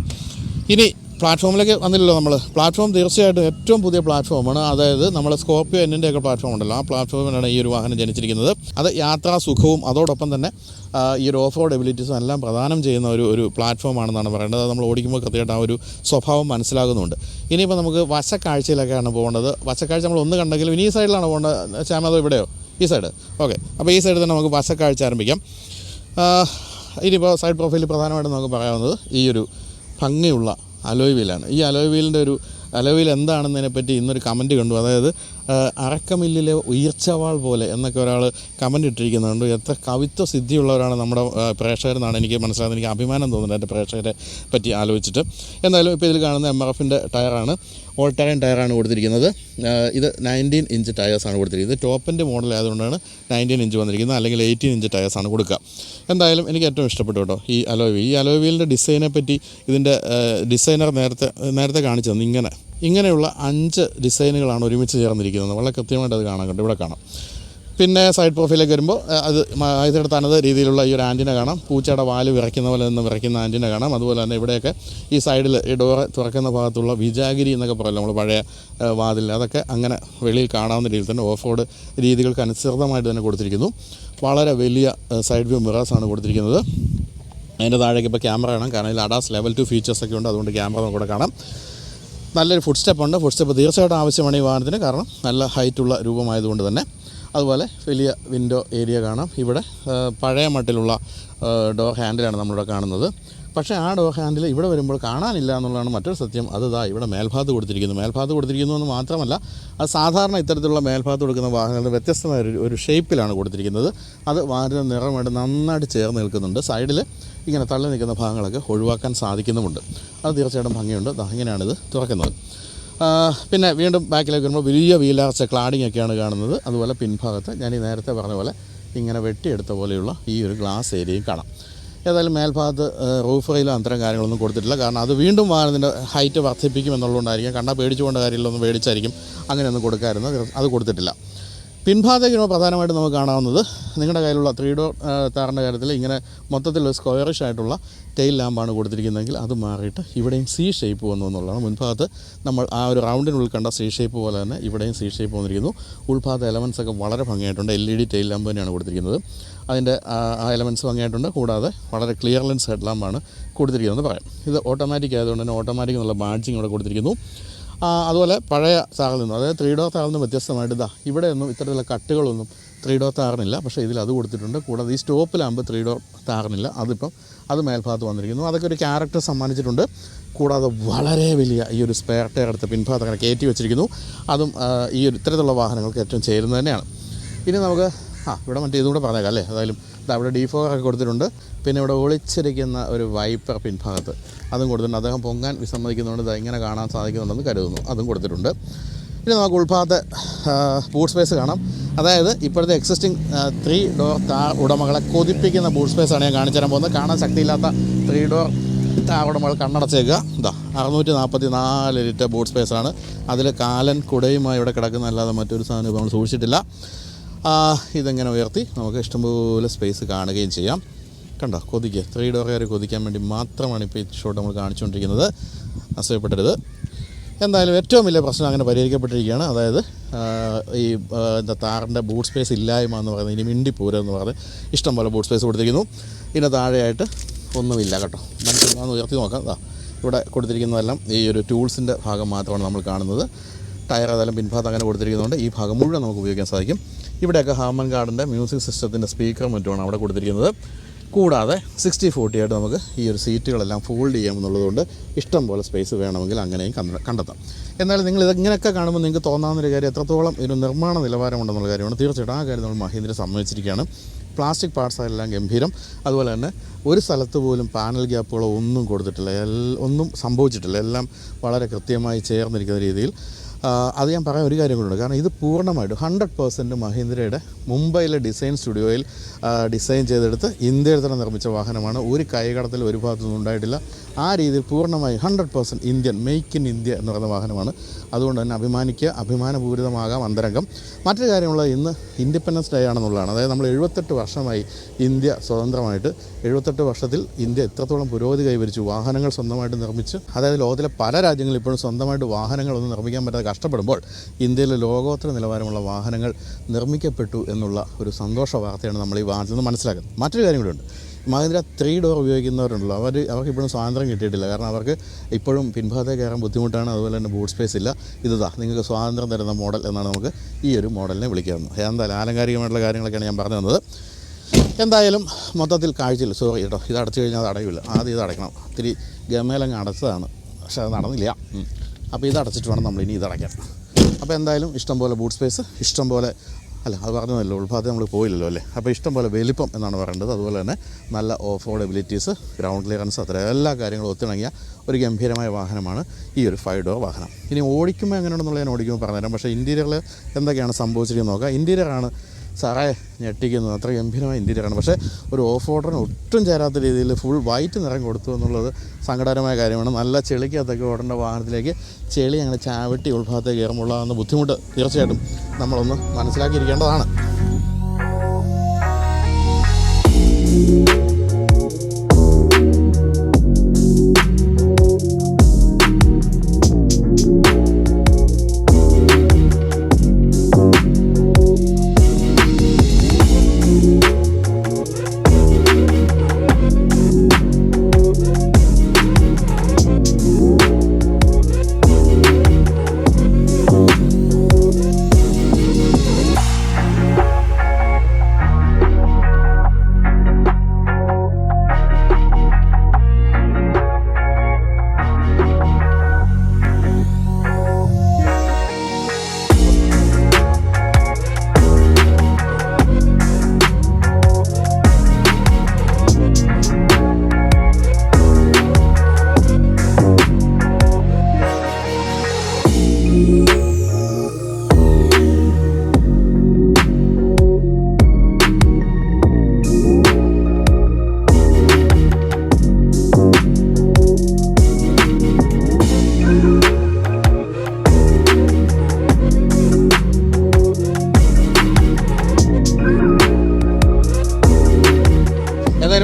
[SPEAKER 1] ഇനി പ്ലാറ്റ്ഫോമിലേക്ക് വന്നില്ലല്ലോ നമ്മൾ. പ്ലാറ്റ്ഫോം തീർച്ചയായിട്ടും ഏറ്റവും പുതിയ പ്ലാറ്റ്ഫോമാണ്. അതായത് നമ്മൾ സ്കോർപ്പിയോ എന്നിൻ്റെയൊക്കെ പ്ലാറ്റ്ഫോം ഉണ്ടല്ലോ, ആ പ്ലാറ്റ്ഫോമിലാണ് ഈ ഒരു വാഹനം ജനിച്ചിരിക്കുന്നത്. അത് യാത്രാ സുഖവും അതോടൊപ്പം തന്നെ ഈ ഒരു ഓഫ് റോഡ് എബിലിറ്റീസും എല്ലാം പ്രദാനം ചെയ്യുന്ന ഒരു പ്ലാറ്റ്ഫോമാണെന്നാണ് പറയേണ്ടത്. അത് നമ്മൾ ഓടിക്കുമ്പോൾ കൃത്യമായിട്ട് ആ ഒരു സ്വഭാവം മനസ്സിലാകുന്നുണ്ട്. ഇനിയിപ്പോൾ നമുക്ക് വശക്കാഴ്ചയിലൊക്കെയാണ് പോകേണ്ടത്. വശക്കാഴ്ച നമ്മൾ ഒന്ന് കണ്ടെങ്കിലും ഇനി ഈ സൈഡിലാണ് പോകേണ്ടത്. ശ്യാമതോ ഇവിടെയോ? ഈ സൈഡ്. ഓക്കെ, അപ്പോൾ ഈ സൈഡിൽ തന്നെ നമുക്ക് വശക്കാഴ്ച ആരംഭിക്കാം. ഇനിയിപ്പോൾ സൈഡ് പ്രൊഫൈലിൽ പ്രധാനമായിട്ടും നമുക്ക് പറയാവുന്നത് ഈ ഒരു ഭംഗിയുള്ള അലോയ് വീലാണ്. ഈ അലോയ് വീലിൻ്റെ അലോയ് വീൽ എന്താണെന്നതിനെപ്പറ്റി ഇന്നൊരു കമൻറ്റ് കണ്ടു. അതായത് അറക്കമില്ലിലെ ഉയർച്ചവാൾ പോലെ എന്നൊക്കെ ഒരാൾ കമൻറ്റ് ഇട്ടിരിക്കുന്നുണ്ട്. എത്ര കവിത്വ സിദ്ധിയുള്ളവരാണ് നമ്മുടെ പ്രേക്ഷകരെന്നാണ് എനിക്ക് മനസ്സിലാകുന്നത്. എനിക്ക് അഭിമാനം തോന്നുന്നുണ്ട് എൻ്റെ പ്രേക്ഷകരെ പറ്റി ആലോചിച്ചിട്ട്. എന്തായാലും ഇപ്പോൾ ഇതിൽ കാണുന്ന MRFൻ്റെ ടയറാണ്, ഓൾ ടെറൈൻ ടയറാണ് കൊടുത്തിരിക്കുന്നത്. ഇത് 19 ഇഞ്ച് ടയേഴ്സാണ് കൊടുത്തിരിക്കുന്നത്. ടോപ്പിൻ്റെ മോഡൽ ആയതുകൊണ്ടാണ് 19 ഇഞ്ച് വന്നിരിക്കുന്നത്, അല്ലെങ്കിൽ 18 ഇഞ്ച് ടയേഴ്സാണ് കൊടുക്കുക. എന്തായാലും എനിക്ക് ഏറ്റവും ഇഷ്ടപ്പെട്ടു കേട്ടോ ഈ അലോയ് വീൽ. ഈ അലോയ് വീലിൻ്റെ ഡിസൈനെ പറ്റി ഇതിൻ്റെ ഡിസൈനർ നേരത്തെ കാണിച്ചു തന്നു. ഇങ്ങനെയുള്ള 5 ഡിസൈനുകളാണ് ഒരുമിച്ച് ചേർന്നിരിക്കുന്നത്. വളരെ കൃത്യമായിട്ട് അത് കാണാൻ കേട്ടോ, ഇവിടെ കാണാം. പിന്നെ സൈഡ് പ്രൊഫൈലേക്ക് വരുമ്പോൾ അത് ഇതിൻ്റെ തനത് രീതിയിലുള്ള ഈ ഒരു ആൻറ്റിന കാണാം. പൂച്ചയുടെ വാല് വിറയ്ക്കുന്ന പോലെ നിന്ന് വിറയ്ക്കുന്ന ആൻറ്റിന കാണാം. അതുപോലെ തന്നെ ഇവിടെയൊക്കെ ഈ സൈഡിൽ ഈ ഡോറ് തുറക്കുന്ന ഭാഗത്തുള്ള വിജാഗിരി എന്നൊക്കെ പറയല്ലോ നമ്മൾ പഴയ വാതിൽ, അതൊക്കെ അങ്ങനെ വെളിയിൽ കാണാവുന്ന രീതിയിൽ തന്നെ ഓഫ് റോഡ് രീതികൾക്ക് അനുസൃതമായിട്ട് തന്നെ കൊടുത്തിരിക്കുന്നു. വളരെ വലിയ സൈഡ് വ്യൂ മിറേഴ്സാണ് കൊടുത്തിരിക്കുന്നത്. അതിൻ്റെ താഴേക്ക് ഇപ്പോൾ ക്യാമറ കാണാം. കാരണം ഇതിൽ ADAS Level 2 ഫീച്ചേഴ്സൊക്കെ ഉണ്ട്. അതുകൊണ്ട് ക്യാമറ നമുക്കിവിടെ കാണാം. നല്ലൊരു ഫുഡ് സ്റ്റെപ്പുണ്ട്. ഫുഡ് സ്റ്റെപ്പ് തീർച്ചയായിട്ടും ആവശ്യമാണ് ഈ വാഹനത്തിന്, കാരണം നല്ല ഹൈറ്റുള്ള രൂപമായതുകൊണ്ട് തന്നെ. അതുപോലെ വലിയ വിൻഡോ ഏരിയ കാണാം. ഇവിടെ പഴയ മട്ടിലുള്ള ഡോർ ഹാൻഡിലാണ് നമ്മളിവിടെ കാണുന്നത്. പക്ഷേ ആ ഡോർ ഹാൻഡിൽ ഇവിടെ വരുമ്പോൾ കാണാനില്ല എന്നുള്ളതാണ് മറ്റൊരു സത്യം. അത് ഇവിടെ മേൽഭാഗത്ത് കൊടുത്തിരിക്കുന്നു എന്ന് മാത്രമല്ല, അത് സാധാരണ ഇത്തരത്തിലുള്ള മേൽഭാഗത്ത് കൊടുക്കുന്ന വാഹനങ്ങളുടെ വ്യത്യസ്തമായ ഒരു ഷേപ്പിലാണ് കൊടുത്തിരിക്കുന്നത്. അത് വാഹനത്തിൻ്റെ നിറമായിട്ട് നന്നായിട്ട് ചേർന്ന് നിൽക്കുന്നുണ്ട്. സൈഡിൽ ഇങ്ങനെ തള്ളി നിൽക്കുന്ന ഭാഗങ്ങളൊക്കെ ഒഴിവാക്കാൻ സാധിക്കുന്നുമുണ്ട്. അത് തീർച്ചയായിട്ടും ഭംഗിയുണ്ട്. ഇങ്ങനെയാണിത് തുറക്കുന്നത്. പിന്നെ വീണ്ടും ബാക്കിലേക്ക് വരുമ്പോൾ വലിയ വീലാർച്ച ക്ലാഡിംഗ് ഒക്കെയാണ് കാണുന്നത്. അതുപോലെ പിൻഭാഗത്ത് ഞാൻ ഈ നേരത്തെ പറഞ്ഞ പോലെ ഇങ്ങനെ വെട്ടിയെടുത്ത പോലെയുള്ള ഈ ഒരു ഗ്ലാസ് ഏരിയയും കാണാം. ഏതായാലും മേൽഭാഗത്ത് റൂഫ് റെയിലോ അത്തരം കാര്യങ്ങളൊന്നും കൊടുത്തിട്ടില്ല. കാരണം അത് വീണ്ടും വാഹനത്തിൻ്റെ ഹൈറ്റ് വർദ്ധിപ്പിക്കും എന്നുള്ളതുകൊണ്ടായിരിക്കും. കണ്ടാൽ പേടിച്ചുകൊണ്ട് കാര്യമില്ലൊന്നും പേടിച്ചായിരിക്കും അങ്ങനെയൊന്നും കൊടുക്കാമായിരുന്നു. അത് കൊടുത്തിട്ടില്ല. പിൻഭാഗത്തേക്ക് പ്രധാനമായിട്ടും നമുക്ക് കാണാവുന്നത് നിങ്ങളുടെ കയ്യിലുള്ള 3 ഡോർ താറിൻ്റെ കാര്യത്തിൽ ഇങ്ങനെ മൊത്തത്തിൽ സ്ക്വയറിഷ് ആയിട്ടുള്ള ടെയിൽ ലാമ്പാണ് കൊടുത്തിരിക്കുന്നതെങ്കിൽ അത് മാറിയിട്ട് ഇവിടെയും സി ഷേപ്പ് വന്നു എന്നുള്ളതാണ്. മുൻഭാഗത്ത് നമ്മൾ ആ ഒരു റൗണ്ടിനുള്ളിൽ കണ്ട സി ഷേപ്പ് പോലെ തന്നെ ഇവിടെയും സി ഷേപ്പ് വന്നിരിക്കുന്നു. ഉൾഭാഗത്തെ എലമെൻറ്റ്സ് ഒക്കെ വളരെ ഭംഗിയായിട്ടുണ്ട്. LED ടെയിൽ ലാമ്പ് തന്നെയാണ് കൊടുത്തിരിക്കുന്നത്. അതിൻ്റെ ആ എലമെൻറ്റ്സ് ഭംഗിയായിട്ടുണ്ട്. കൂടാതെ വളരെ ക്ലിയർ ലെൻസ് ഹെഡ് ലാമ്പാണ് കൊടുത്തിരിക്കുന്നതെന്ന് പറയാം. ഇത് ഓട്ടോമാറ്റിക് ആയതുകൊണ്ട് തന്നെ ഓട്ടോമാറ്റിക് എന്നുള്ള ബാഡ്ജിങ് ഇവിടെ കൊടുത്തിരിക്കുന്നു. അതുപോലെ പഴയ താറിൽ നിന്നും, അതായത് 3 ഡോർ താറിൽ നിന്ന് വ്യത്യസ്തമായിട്ട് ഇവിടെയൊന്നും ഇത്തരത്തിലുള്ള കട്ടുകളൊന്നും 3 ഡോർ താറിനില്ല. പക്ഷേ ഇതിൽ അത് കൊടുത്തിട്ടുണ്ട്. കൂടാതെ ഈ സ്റ്റോപ്പിലാകുമ്പോൾ 3 ഡോർ താറിനില്ല. അത് മേൽഭാഗത്ത് വന്നിരിക്കുന്നു. അതൊക്കെ ഒരു ക്യാരക്ടർ സമ്മാനിച്ചിട്ടുണ്ട്. കൂടാതെ വളരെ വലിയ ഈ ഒരു സ്പെയർ ടയർ എടുത്ത് പിൻഭാഗത്ത് അങ്ങനെ കയറ്റി വെച്ചിരിക്കുന്നു. അതും ഈ ഒരു ഇത്തരത്തിലുള്ള വാഹനങ്ങൾക്ക് ഏറ്റവും ചേരുന്നത് തന്നെയാണ്. ഇനി നമുക്ക് ഇവിടെ ഇതുകൂടെ പറഞ്ഞേക്കാം അല്ലേ. അതായാലും അവിടെ ഡീഫോഗറൊക്കെ കൊടുത്തിട്ടുണ്ട്. പിന്നെ ഇവിടെ ഒളിച്ചിരിക്കുന്ന ഒരു വൈപ്പർ പിൻഭാഗത്ത് അതും കൊടുത്തിട്ടുണ്ട്. അദ്ദേഹം പൊങ്ങാൻ വിസമ്മതിക്കുന്നതുകൊണ്ട് ഇങ്ങനെ കാണാൻ സാധിക്കുന്നുണ്ടെന്ന് കരുതുന്നു. അതും കൊടുത്തിട്ടുണ്ട്. ഇനി നമുക്ക് ഉൾഭാഗത്തെ ബൂട്ട് സ്പേസ് കാണാം. അതായത് ഇപ്പോഴത്തെ എക്സിസ്റ്റിംഗ് 3 ഡോർ താർ ഉടമകളെ കൊതിപ്പിക്കുന്ന ബൂട്ട് സ്പേസാണ് ഞാൻ കാണിച്ചു തരാൻ പോകുന്നത്. കാണാൻ ശക്തിയില്ലാത്ത 3 ഡോർ താർ ഉടമകൾ കണ്ണടച്ചേക്കുക. 644 ലിറ്റർ ബൂട്ട് സ്പേസാണ്. അതിൽ കാലൻ കുടയുമായി ഇവിടെ കിടക്കുന്നതല്ലാതെ മറ്റൊരു സാധനം നമ്മൾ സൂക്ഷിച്ചിട്ടില്ല. ഇതെങ്ങനെ ഉയർത്തി നമുക്ക് ഇഷ്ടംപോലെ സ്പേസ് കാണുകയും ചെയ്യാം. കണ്ടോ, 3 ഡോറുകാർ കൊതിക്കാൻ വേണ്ടി മാത്രമാണ് ഇപ്പോൾ ഈ ഷോട്ട് നമ്മൾ കാണിച്ചുകൊണ്ടിരിക്കുന്നത്. അസൂയപ്പെടരുത്. എന്തായാലും ഏറ്റവും വലിയ പ്രശ്നം അങ്ങനെ പരിഹരിക്കപ്പെട്ടിരിക്കുകയാണ്. അതായത് ഈ താറിൻ്റെ ബൂട്ട് സ്പേസ് ഇല്ലായ്മ എന്ന് പറയുന്നത് ഇനി മിണ്ടിപ്പോരെന്ന് പറഞ്ഞ് ഇഷ്ടംപോലെ ബൂട്ട് സ്പേസ് കൊടുത്തിരിക്കുന്നു. ഇതിന് താഴെയായിട്ട് ഒന്നുമില്ല കേട്ടോ. ഒന്ന് ഉയർത്തി നോക്കാം. ഇവിടെ കൊടുത്തിരിക്കുന്നതെല്ലാം ഈ ഒരു ടൂൾസിൻ്റെ ഭാഗം മാത്രമാണ് നമ്മൾ കാണുന്നത്. ടയർ ഏതായാലും പിൻഭാഗത്ത് അങ്ങനെ കൊടുത്തിരിക്കുന്നതുകൊണ്ട് ഈ ഭാഗം മുഴുവൻ നമുക്ക് ഉപയോഗിക്കാൻ സാധിക്കും. ഇവിടെയൊക്കെ ഹാമൻ ഗാർഡിൻ്റെ മ്യൂസിക് സിസ്റ്റത്തിൻ്റെ സ്പീക്കറും മറ്റുമാണ് അവിടെ കൊടുത്തിരിക്കുന്നത്. കൂടാതെ 60/40 ആയിട്ട് നമുക്ക് ഈ ഒരു സീറ്റുകളെല്ലാം ഫോൾഡ് ചെയ്യാമെന്നുള്ളതുകൊണ്ട് ഇഷ്ടം പോലെ സ്പേസ് വേണമെങ്കിൽ അങ്ങനെയും കണ്ടെത്താം. എന്നാലും നിങ്ങൾ ഇങ്ങനെയൊക്കെ കാണുമ്പോൾ നിങ്ങൾക്ക് തോന്നാവുന്നൊരു കാര്യം എത്രത്തോളം ഒരു നിർമ്മാണ നിലവാരമുണ്ടെന്നുള്ള കാര്യമാണ്. തീർച്ചയായിട്ടും ആ കാര്യം നമ്മൾ മഹീന്ദ്ര സമ്മതിച്ചിരിക്കുകയാണ്. പ്ലാസ്റ്റിക് പാർട്സായെല്ലാം ഗംഭീരം. അതുപോലെ തന്നെ ഒരു സ്ഥലത്ത് പോലും പാനൽ ഗ്യാപ്പുകളോ ഒന്നും കൊടുത്തിട്ടില്ല, ഒന്നും സംഭവിച്ചിട്ടില്ല. എല്ലാം വളരെ കൃത്യമായി ചേർന്നിരിക്കുന്ന രീതിയിൽ. അത് ഞാൻ പറയാൻ ഒരു കാര്യം കൂടെ, കാരണം ഇത് പൂർണ്ണമായിട്ട് 100% മഹീന്ദ്രയുടെ മുംബൈയിലെ ഡിസൈൻ സ്റ്റുഡിയോയിൽ ഡിസൈൻ ചെയ്തെടുത്ത് ഇന്ത്യയിൽ തന്നെ നിർമ്മിച്ച വാഹനമാണ്. ഒരു കൈകടത്തിൽ ഒരു ഭാഗത്തൊന്നും ഉണ്ടായിട്ടില്ല. ആ രീതിയിൽ പൂർണ്ണമായി 100% ഇന്ത്യൻ, മെയ്ക്ക് ഇൻ ഇന്ത്യ എന്ന് പറയുന്ന വാഹനമാണ്. അതുകൊണ്ട് തന്നെ അഭിമാനപൂരിതമാകാം അന്തരംഗം. മറ്റൊരു കാര്യമുള്ള ഇന്ന് ഇൻഡിപെൻഡൻസ് ഡേ ആണെന്നുള്ളതാണ്. അതായത് നമ്മൾ 78 വർഷമായി ഇന്ത്യ സ്വതന്ത്രമായിട്ട്. 78 വർഷത്തിൽ ഇന്ത്യ എത്രത്തോളം പുരോഗതി കൈവരിച്ചു. വാഹനങ്ങൾ സ്വന്തമായിട്ട് നിർമ്മിച്ച്, അതായത് ലോകത്തിലെ പല രാജ്യങ്ങളും ഇപ്പോഴും സ്വന്തമായിട്ട് വാഹനങ്ങളൊന്നും നിർമ്മിക്കാൻ പറ്റാതെ കഷ്ടപ്പെടുമ്പോൾ ഇന്ത്യയിലെ ലോകോത്തര നിലവാരമുള്ള വാഹനങ്ങൾ നിർമ്മിക്കപ്പെട്ടു എന്നുള്ള ഒരു സന്തോഷ വാർത്തയാണ് നമ്മൾ ഈ വാഹനത്തിൽ നിന്ന് മനസ്സിലാക്കുന്നത്. മറ്റൊരു കാര്യം കൂടിയുണ്ട്. മഹീന്ദ്ര 3 ഡോർ ഉപയോഗിക്കുന്നവരുണ്ടല്ലോ, അവർക്ക് ഇപ്പോഴും സ്വാതന്ത്ര്യം കിട്ടിയിട്ടില്ല. കാരണം അവർക്ക് ഇപ്പോഴും പിൻഭാഗത്തേക്ക് കയറാൻ ബുദ്ധിമുട്ടാണ്. അതുപോലെ തന്നെ ബൂട്ട് സ്പേസ് ഇല്ല. നിങ്ങൾക്ക് സ്വാതന്ത്ര്യം തരുന്ന മോഡൽ എന്നാണ് നമുക്ക് ഈ ഒരു മോഡലിനെ വിളിക്കാവുന്നത്. എന്തായാലും ആലങ്കാരികമായിട്ടുള്ള കാര്യങ്ങളൊക്കെയാണ് ഞാൻ പറഞ്ഞു തന്നത്. എന്തായാലും മൊത്തത്തിൽ കാഴ്ചയിൽ കേട്ടോ, ഇത് അടച്ചു കഴിഞ്ഞാൽ അത് അടയില്ല. ആദ്യം ഇത് അടയ്ക്കണം. ഇത്തിരി ഗമേലങ്ങ് അടച്ചതാണ്, പക്ഷേ അത് നടന്നില്ല. അപ്പോൾ ഇത് അടച്ചിട്ട് വേണം നമ്മൾ ഇനി ഇതടയ്ക്കാൻ. അപ്പോൾ എന്തായാലും ഇഷ്ടംപോലെ ബൂട്ട് സ്പേസ്, ഇഷ്ടംപോലെ അത് പറഞ്ഞതല്ലോ, ഉൾഭാഗത്ത് നമ്മൾ പോയില്ലല്ലോ അല്ലേ. അപ്പോൾ ഇഷ്ടംപോലെ വലിപ്പം എന്നാണ് പറയേണ്ടത്. അതുപോലെ തന്നെ നല്ല off road abilities, ground clearance, അത്ര എല്ലാ കാര്യങ്ങളും ഒത്തിണങ്ങിയ ഒരു ഗംഭീരമായ വാഹനമാണ് ഈ ഒരു 5 ഡോർ വാഹനം. ഇനി ഓടിക്കുമ്പോൾ എങ്ങനെയാണെന്നുള്ളത് ഞാൻ ഓടിക്കുമ്പോൾ പറഞ്ഞുതരാം. പക്ഷേ ഇൻറ്റീരിയറിൽ എന്തൊക്കെയാണ് സംഭവിച്ചിരിക്കുന്നത് നോക്കാം. ഇൻറ്റീരിയറാണ് സാറേ ഞെട്ടിക്കുന്നത്. അത്ര ഗംഭീരമായ ഇൻറ്റീരിയറാണ്. പക്ഷേ ഒരു ഓഫ് റോഡറിന് ഒട്ടും ചേരാത്ത രീതിയിൽ ഫുൾ വൈറ്റ് നിറം കൊടുത്തു എന്നുള്ളത് സങ്കടകരമായ കാര്യമാണ്. നല്ല ചെളിക്കകത്തൊക്കെ ഓടേണ്ട വാഹനത്തിലേക്ക് ചെളി അങ്ങനെ ചാവട്ടി ഉൾഭാഗത്തേക്ക് കയറുമ്പോഴുള്ള ബുദ്ധിമുട്ട് തീർച്ചയായിട്ടും നമ്മളൊന്ന് മനസ്സിലാക്കിയിരിക്കേണ്ടതാണ്.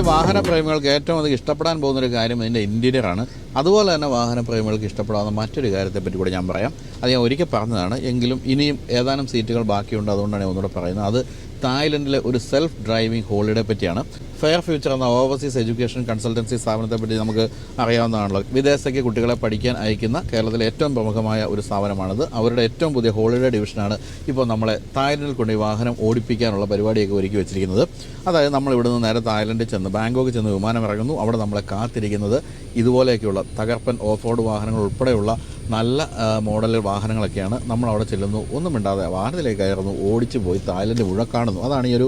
[SPEAKER 1] വാഹനപ്രേമികൾക്ക് ഏറ്റവും അധികം ഇഷ്ടപ്പെടാൻ പോകുന്നൊരു കാര്യം ഇതിൻ്റെ ഇൻറ്റീരിയറാണ്. അതുപോലെ തന്നെ വാഹനപ്രേമികൾക്ക് ഇഷ്ടപ്പെടാവുന്ന മറ്റൊരു കാര്യത്തെപ്പറ്റി കൂടി ഞാൻ പറയാം. അത് ഞാൻ ഒരിക്കൽ പറഞ്ഞതാണ്, എങ്കിലും ഇനിയും ഏതാനും സീറ്റുകൾ ബാക്കിയുണ്ട്, അതുകൊണ്ടാണ് ഞാൻ ഒന്നുകൂടെ പറയുന്നത്. അത് തായ്ലൻഡിലെ ഒരു സെൽഫ് ഡ്രൈവിംഗ് ഹോളിഡേ പറ്റിയാണ്. ഫെയർ ഫ്യൂച്ചർ എന്ന ഓവർസീസ് എഡ്യൂക്കേഷൻ കൺസൾട്ടൻസി സ്ഥാപനത്തെപ്പറ്റി നമുക്ക് അറിയാവുന്നതാണല്ലോ. വിദേശത്തേക്ക് കുട്ടികളെ പഠിക്കാൻ അയക്കുന്ന കേരളത്തിലെ ഏറ്റവും പ്രമുഖമായ ഒരു സ്ഥാപനമാണിത്. അവരുടെ ഏറ്റവും പുതിയ ഹോളിഡേ ഡിവിഷനാണ് ഇപ്പോൾ നമ്മളെ തായ്ലൻഡിൽ കൊണ്ട് ഈ വാഹനം ഓടിപ്പിക്കാനുള്ള പരിപാടിയൊക്കെ ഒരുക്കി വെച്ചിരിക്കുന്നത്. അതായത് നമ്മൾ ഇവിടെ നിന്ന് നേരെ തായ്ലൻഡിൽ ചെന്ന് ബാങ്കോക്ക് ചെന്ന് വിമാനം ഇറങ്ങുന്നു. അവിടെ നമ്മളെ കാത്തിരിക്കുന്നത് ഇതുപോലെയൊക്കെയുള്ള തകർപ്പൻ ഓഫ് റോഡ് വാഹനങ്ങൾ ഉൾപ്പെടെയുള്ള നല്ല മോഡൽ വാഹനങ്ങളൊക്കെയാണ്. നമ്മളവിടെ ചെല്ലുന്നു, ഒന്നും മിണ്ടാതെ വാഹനത്തിലേക്ക് കയറുന്നു, ഓടിച്ചു പോയി തായ്ലൻഡ് മുഴുവൻ കാണുന്നു. അതാണ് ഈ ഒരു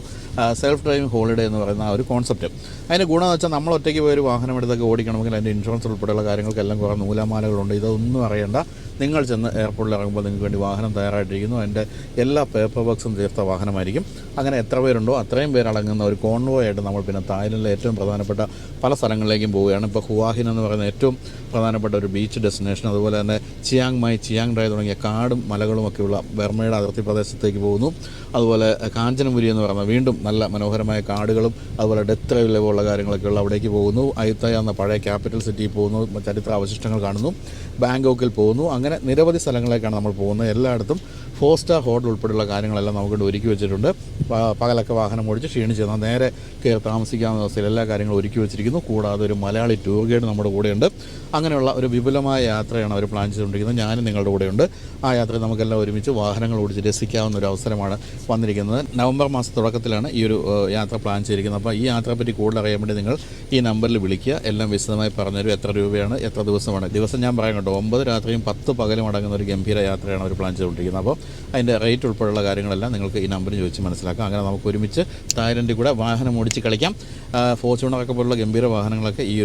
[SPEAKER 1] സെൽഫ് ഡ്രൈവിംഗ് ഹോളിഡേ എന്ന് പറയുന്ന ആ ഒരു കോൺസെപ്റ്റ്. അതിൻ്റെ ഗുണമെന്ന് വെച്ചാൽ നമ്മൾ ഒറ്റയ്ക്ക് പോയൊരു വാഹനം എടുത്തൊക്കെ ഓടിക്കണമെങ്കിൽ അതിൻ്റെ ഇൻഷുറൻസ് ഉൾപ്പെടെയുള്ള കാര്യങ്ങൾക്കെല്ലാം കുറേ നൂലാമാലകളുണ്ട്. ഇതൊന്നും അറിയേണ്ട, നിങ്ങൾ ചെന്ന് എയർപോർട്ടിൽ ഇറങ്ങുമ്പോൾ നിങ്ങൾക്ക് വേണ്ടി വാഹനം തയ്യാറായിട്ടിരിക്കുന്നു. അതിൻ്റെ എല്ലാ പേപ്പർ വർക്ക്സും തീർത്ത വാഹനമായിരിക്കും. അങ്ങനെ എത്ര പേരുണ്ടോ അത്രയും പേരടങ്ങുന്ന ഒരു കോൺവോയ് ആയിട്ട് നമ്മൾ പിന്നെ തായ്ലൻഡിലെ ഏറ്റവും പ്രധാനപ്പെട്ട പല സ്ഥലങ്ങളിലേക്കും പോവുകയാണ്. ഇപ്പോൾ ഹുവാഹിൻ എന്ന് പറയുന്ന ഏറ്റവും പ്രധാനപ്പെട്ട ഒരു ബീച്ച് ഡെസ്റ്റിനേഷൻ, അതുപോലെ തന്നെ ചിയാങ് മൈ, ചിയാങ് ഡ്രൈ തുടങ്ങിയ കാടും മലകളും ഒക്കെയുള്ള ബർമയുടെ അതിർത്തി പ്രദേശത്തേക്ക് പോകുന്നു. അതുപോലെ കാഞ്ചനപുരി എന്ന് പറയുന്ന വീണ്ടും നല്ല മനോഹരമായ കാടുകളും അതുപോലെ ഡെത്ത് ലെവലുള്ള കാര്യങ്ങളൊക്കെയുള്ള അവിടേക്ക് പോകുന്നു. അയുത്തായ എന്ന പഴയ ക്യാപിറ്റൽ സിറ്റിയിൽ പോകുന്നു, ചരിത്ര അവശിഷ്ടങ്ങൾ കാണുന്നു. ബാങ്കോക്കിൽ പോകുന്നു. അങ്ങനെ നിരവധി സ്ഥലങ്ങളിലേക്കാണ് നമ്മൾ പോകുന്നത്. എല്ലായിടത്തും 4 സ്റ്റാർ ഹോട്ടൽ ഉൾപ്പെടെയുള്ള കാര്യങ്ങളെല്ലാം നമുക്കൊണ്ട് ഒരുക്കി വെച്ചിട്ടുണ്ട്. പകലൊക്കെ വാഹനം ഓടിച്ച് ക്ഷീണിച്ച് ചെന്നാൽ നേരെ കയറി താമസിക്കാവുന്ന അവസ്ഥയിൽ എല്ലാ കാര്യങ്ങളും ഒരുക്കി വെച്ചിരിക്കുന്നു. കൂടാതെ ഒരു മലയാളി ടൂർ ഗൈഡ് നമ്മുടെ കൂടെയുണ്ട്. അങ്ങനെയുള്ള ഒരു വിപുലമായ യാത്രയാണ് അവർ പ്ലാൻ ചെയ്തുകൊണ്ടിരിക്കുന്നത്. ഞാനും നിങ്ങളുടെ കൂടെയുണ്ട്. ആ യാത്രയിൽ നമുക്കെല്ലാം ഒരുമിച്ച് വാഹനങ്ങൾ ഓടിച്ച് രസിക്കാവുന്ന ഒരു അവസരമാണ് വന്നിരിക്കുന്നത്. നവംബർ മാസ തുടക്കത്തിലാണ് ഈ ഒരു യാത്ര പ്ലാൻ ചെയ്തിരിക്കുന്നത്. അപ്പോൾ ഈ യാത്രയെപ്പറ്റി കൂടുതൽ അറിയാൻ വേണ്ടി നിങ്ങൾ ഈ നമ്പറിൽ വിളിക്കുക. എല്ലാം വിശദമായി പറഞ്ഞുതരും. എത്ര രൂപയാണ്, എത്ര ദിവസമാണ്. ദിവസം ഞാൻ പറയാം കേട്ടോ, 9 രാത്രിയും 10 പകലും അടങ്ങുന്ന ഒരു ഗംഭീര യാത്രയാണ് അവർ പ്ലാൻ ചെയ്തുകൊണ്ടിരിക്കുന്നത്. അപ്പോൾ അതിൻ്റെ റേറ്റ് ഉൾപ്പെടെയുള്ള കാര്യങ്ങളെല്ലാം നിങ്ങൾക്ക് ഈ നമ്പറിൽ ചോദിച്ച് മനസ്സിലാക്കാം. അങ്ങനെ നമുക്ക് ഒരുമിച്ച് തായ്ലൻഡിൽ കൂടെ വാഹനം ഓടിച്ച് കളിക്കാം. ഫോർച്യൂണറൊക്കെ പോലുള്ള ഗംഭീര വാഹനങ്ങളൊക്കെ ഈ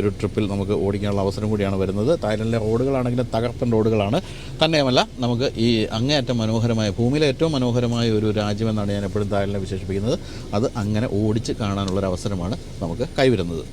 [SPEAKER 1] ഒരു ട്രിപ്പിൽ നമുക്ക് ഓടിക്കാനുള്ള അവസരം കൂടിയാണ് വരുന്നത്. തായ്ലൻഡിലെ റോഡുകളാണെങ്കിലും തകർപ്പൻ റോഡുകളാണ്. തന്നെയുമല്ല, നമുക്ക് ഈ അങ്ങേയറ്റം മനോഹരമായ, ഭൂമിയിലെ ഏറ്റവും മനോഹരമായ ഒരു രാജ്യമെന്നാണ് ഞാൻ എപ്പോഴും തായ്ലൻഡിനെ വിശേഷിപ്പിക്കുന്നത്. അത് അങ്ങനെ ഓടിച്ച് കാണാനുള്ളൊരു അവസരമാണ് നമുക്ക് കൈവരുന്നത്.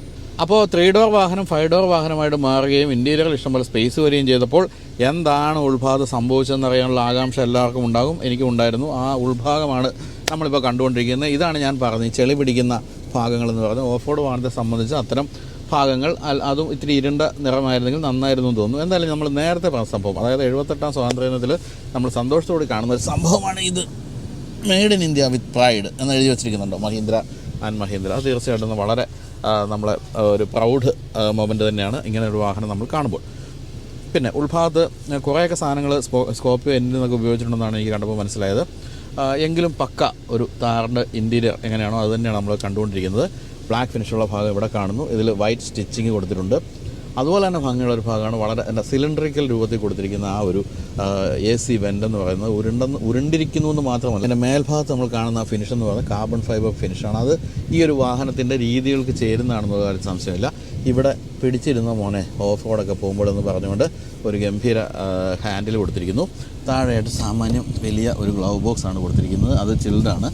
[SPEAKER 1] അപ്പോൾ 3 ഡോർ വാഹനം 5 ഡോർ വാഹനമായിട്ട് മാറുകയും ഇൻറ്റീരിയറിൽ ഇഷ്ടംപോലെ സ്പേസ് വരികയും ചെയ്തപ്പോൾ എന്താണ് ഉൾഭാഗത്ത് സംഭവിച്ചതെന്നറിയാനുള്ള ആകാംക്ഷ എല്ലാവർക്കും ഉണ്ടാകും. എനിക്കും ഉണ്ടായിരുന്നു. ആ ഉൾഭാഗമാണ് നമ്മളിപ്പോൾ കണ്ടുകൊണ്ടിരിക്കുന്നത്. ഇതാണ് ഞാൻ പറഞ്ഞത്, ചെളി പിടിക്കുന്ന ഭാഗങ്ങളെന്ന് പറഞ്ഞത്. ഓഫ് റോഡ് വാഹനത്തെ സംബന്ധിച്ച് അത്തരം ഭാഗങ്ങൾ, അതും ഇത്തിരി ഇരുണ്ട നിറമായിരുന്നെങ്കിൽ നന്നായിരുന്നു എന്ന് തോന്നുന്നു. എന്തായാലും നമ്മൾ നേരത്തെ പറഞ്ഞ സംഭവം, അതായത് 78ാം സ്വാതന്ത്ര്യ ദിനത്തിൽ നമ്മൾ സന്തോഷത്തോടെ കാണുന്ന ഒരു സംഭവമാണ് ഇത്. Made in India with pride എന്ന് എഴുതി വെച്ചിരിക്കുന്നുണ്ടോ മഹീന്ദ്ര ആൻഡ് മഹീന്ദ്ര. അത് തീർച്ചയായിട്ടും വളരെ നമ്മളെ ഒരു പ്രൗഡ് മൊമെൻ്റ് തന്നെയാണ് ഇങ്ങനെ ഒരു വാഹനം നമ്മൾ കാണുമ്പോൾ. പിന്നെ ഉൾഭാഗത്ത് കുറേയൊക്കെ സാധനങ്ങൾ സ്കോപ്പിയോ എൻജിനൊക്കെ ഉപയോഗിച്ചിട്ടുണ്ടെന്നാണ് എനിക്ക് കണ്ടപ്പോൾ മനസ്സിലായത്. എങ്കിലും പക്ക ഒരു താറിൻ്റെ ഇൻറ്റീരിയർ എങ്ങനെയാണോ അത് തന്നെയാണ് നമ്മൾ കണ്ടുകൊണ്ടിരിക്കുന്നത്. ബ്ലാക്ക് ഫിനിഷുള്ള ഭാഗം ഇവിടെ കാണുന്നു. ഇതിൽ വൈറ്റ് സ്റ്റിച്ചിങ് കൊടുത്തിട്ടുണ്ട്. അതുപോലെ തന്നെ ഭംഗിയുള്ള ഒരു ഭാഗമാണ് വളരെ സിലിണ്ടറിക്കൽ രൂപത്തിൽ കൊടുത്തിരിക്കുന്ന ആ ഒരു AC വെൻ്റ് എന്ന് പറയുന്നത് ഉരുണ്ടിരിക്കുന്നു എന്ന് മാത്രമല്ല, അതിൻ്റെ മേൽഭാഗത്ത് നമ്മൾ കാണുന്ന ആ ഫിനിഷ് എന്ന് പറയുന്നത് കാർബൺ ഫൈബർ ഫിനിഷാണ്. അത് ഈ ഒരു വാഹനത്തിൻ്റെ രീതികൾക്ക് ചേരുന്നതാണെന്നുള്ള കാര്യം സംശയമില്ല. ഇവിടെ പിടിച്ചിരുന്ന മോനെ ഓഫ് റോഡൊക്കെ പോകുമ്പോഴെന്ന് പറഞ്ഞുകൊണ്ട് ഒരു ഗംഭീര ഹാൻഡിൽ കൊടുത്തിരിക്കുന്നു. താഴെയായിട്ട് സാമാന്യം വലിയ ഒരു ഗ്ലൗ ബോക്സാണ് കൊടുത്തിരിക്കുന്നത്. അത് ചിൽഡാണ്,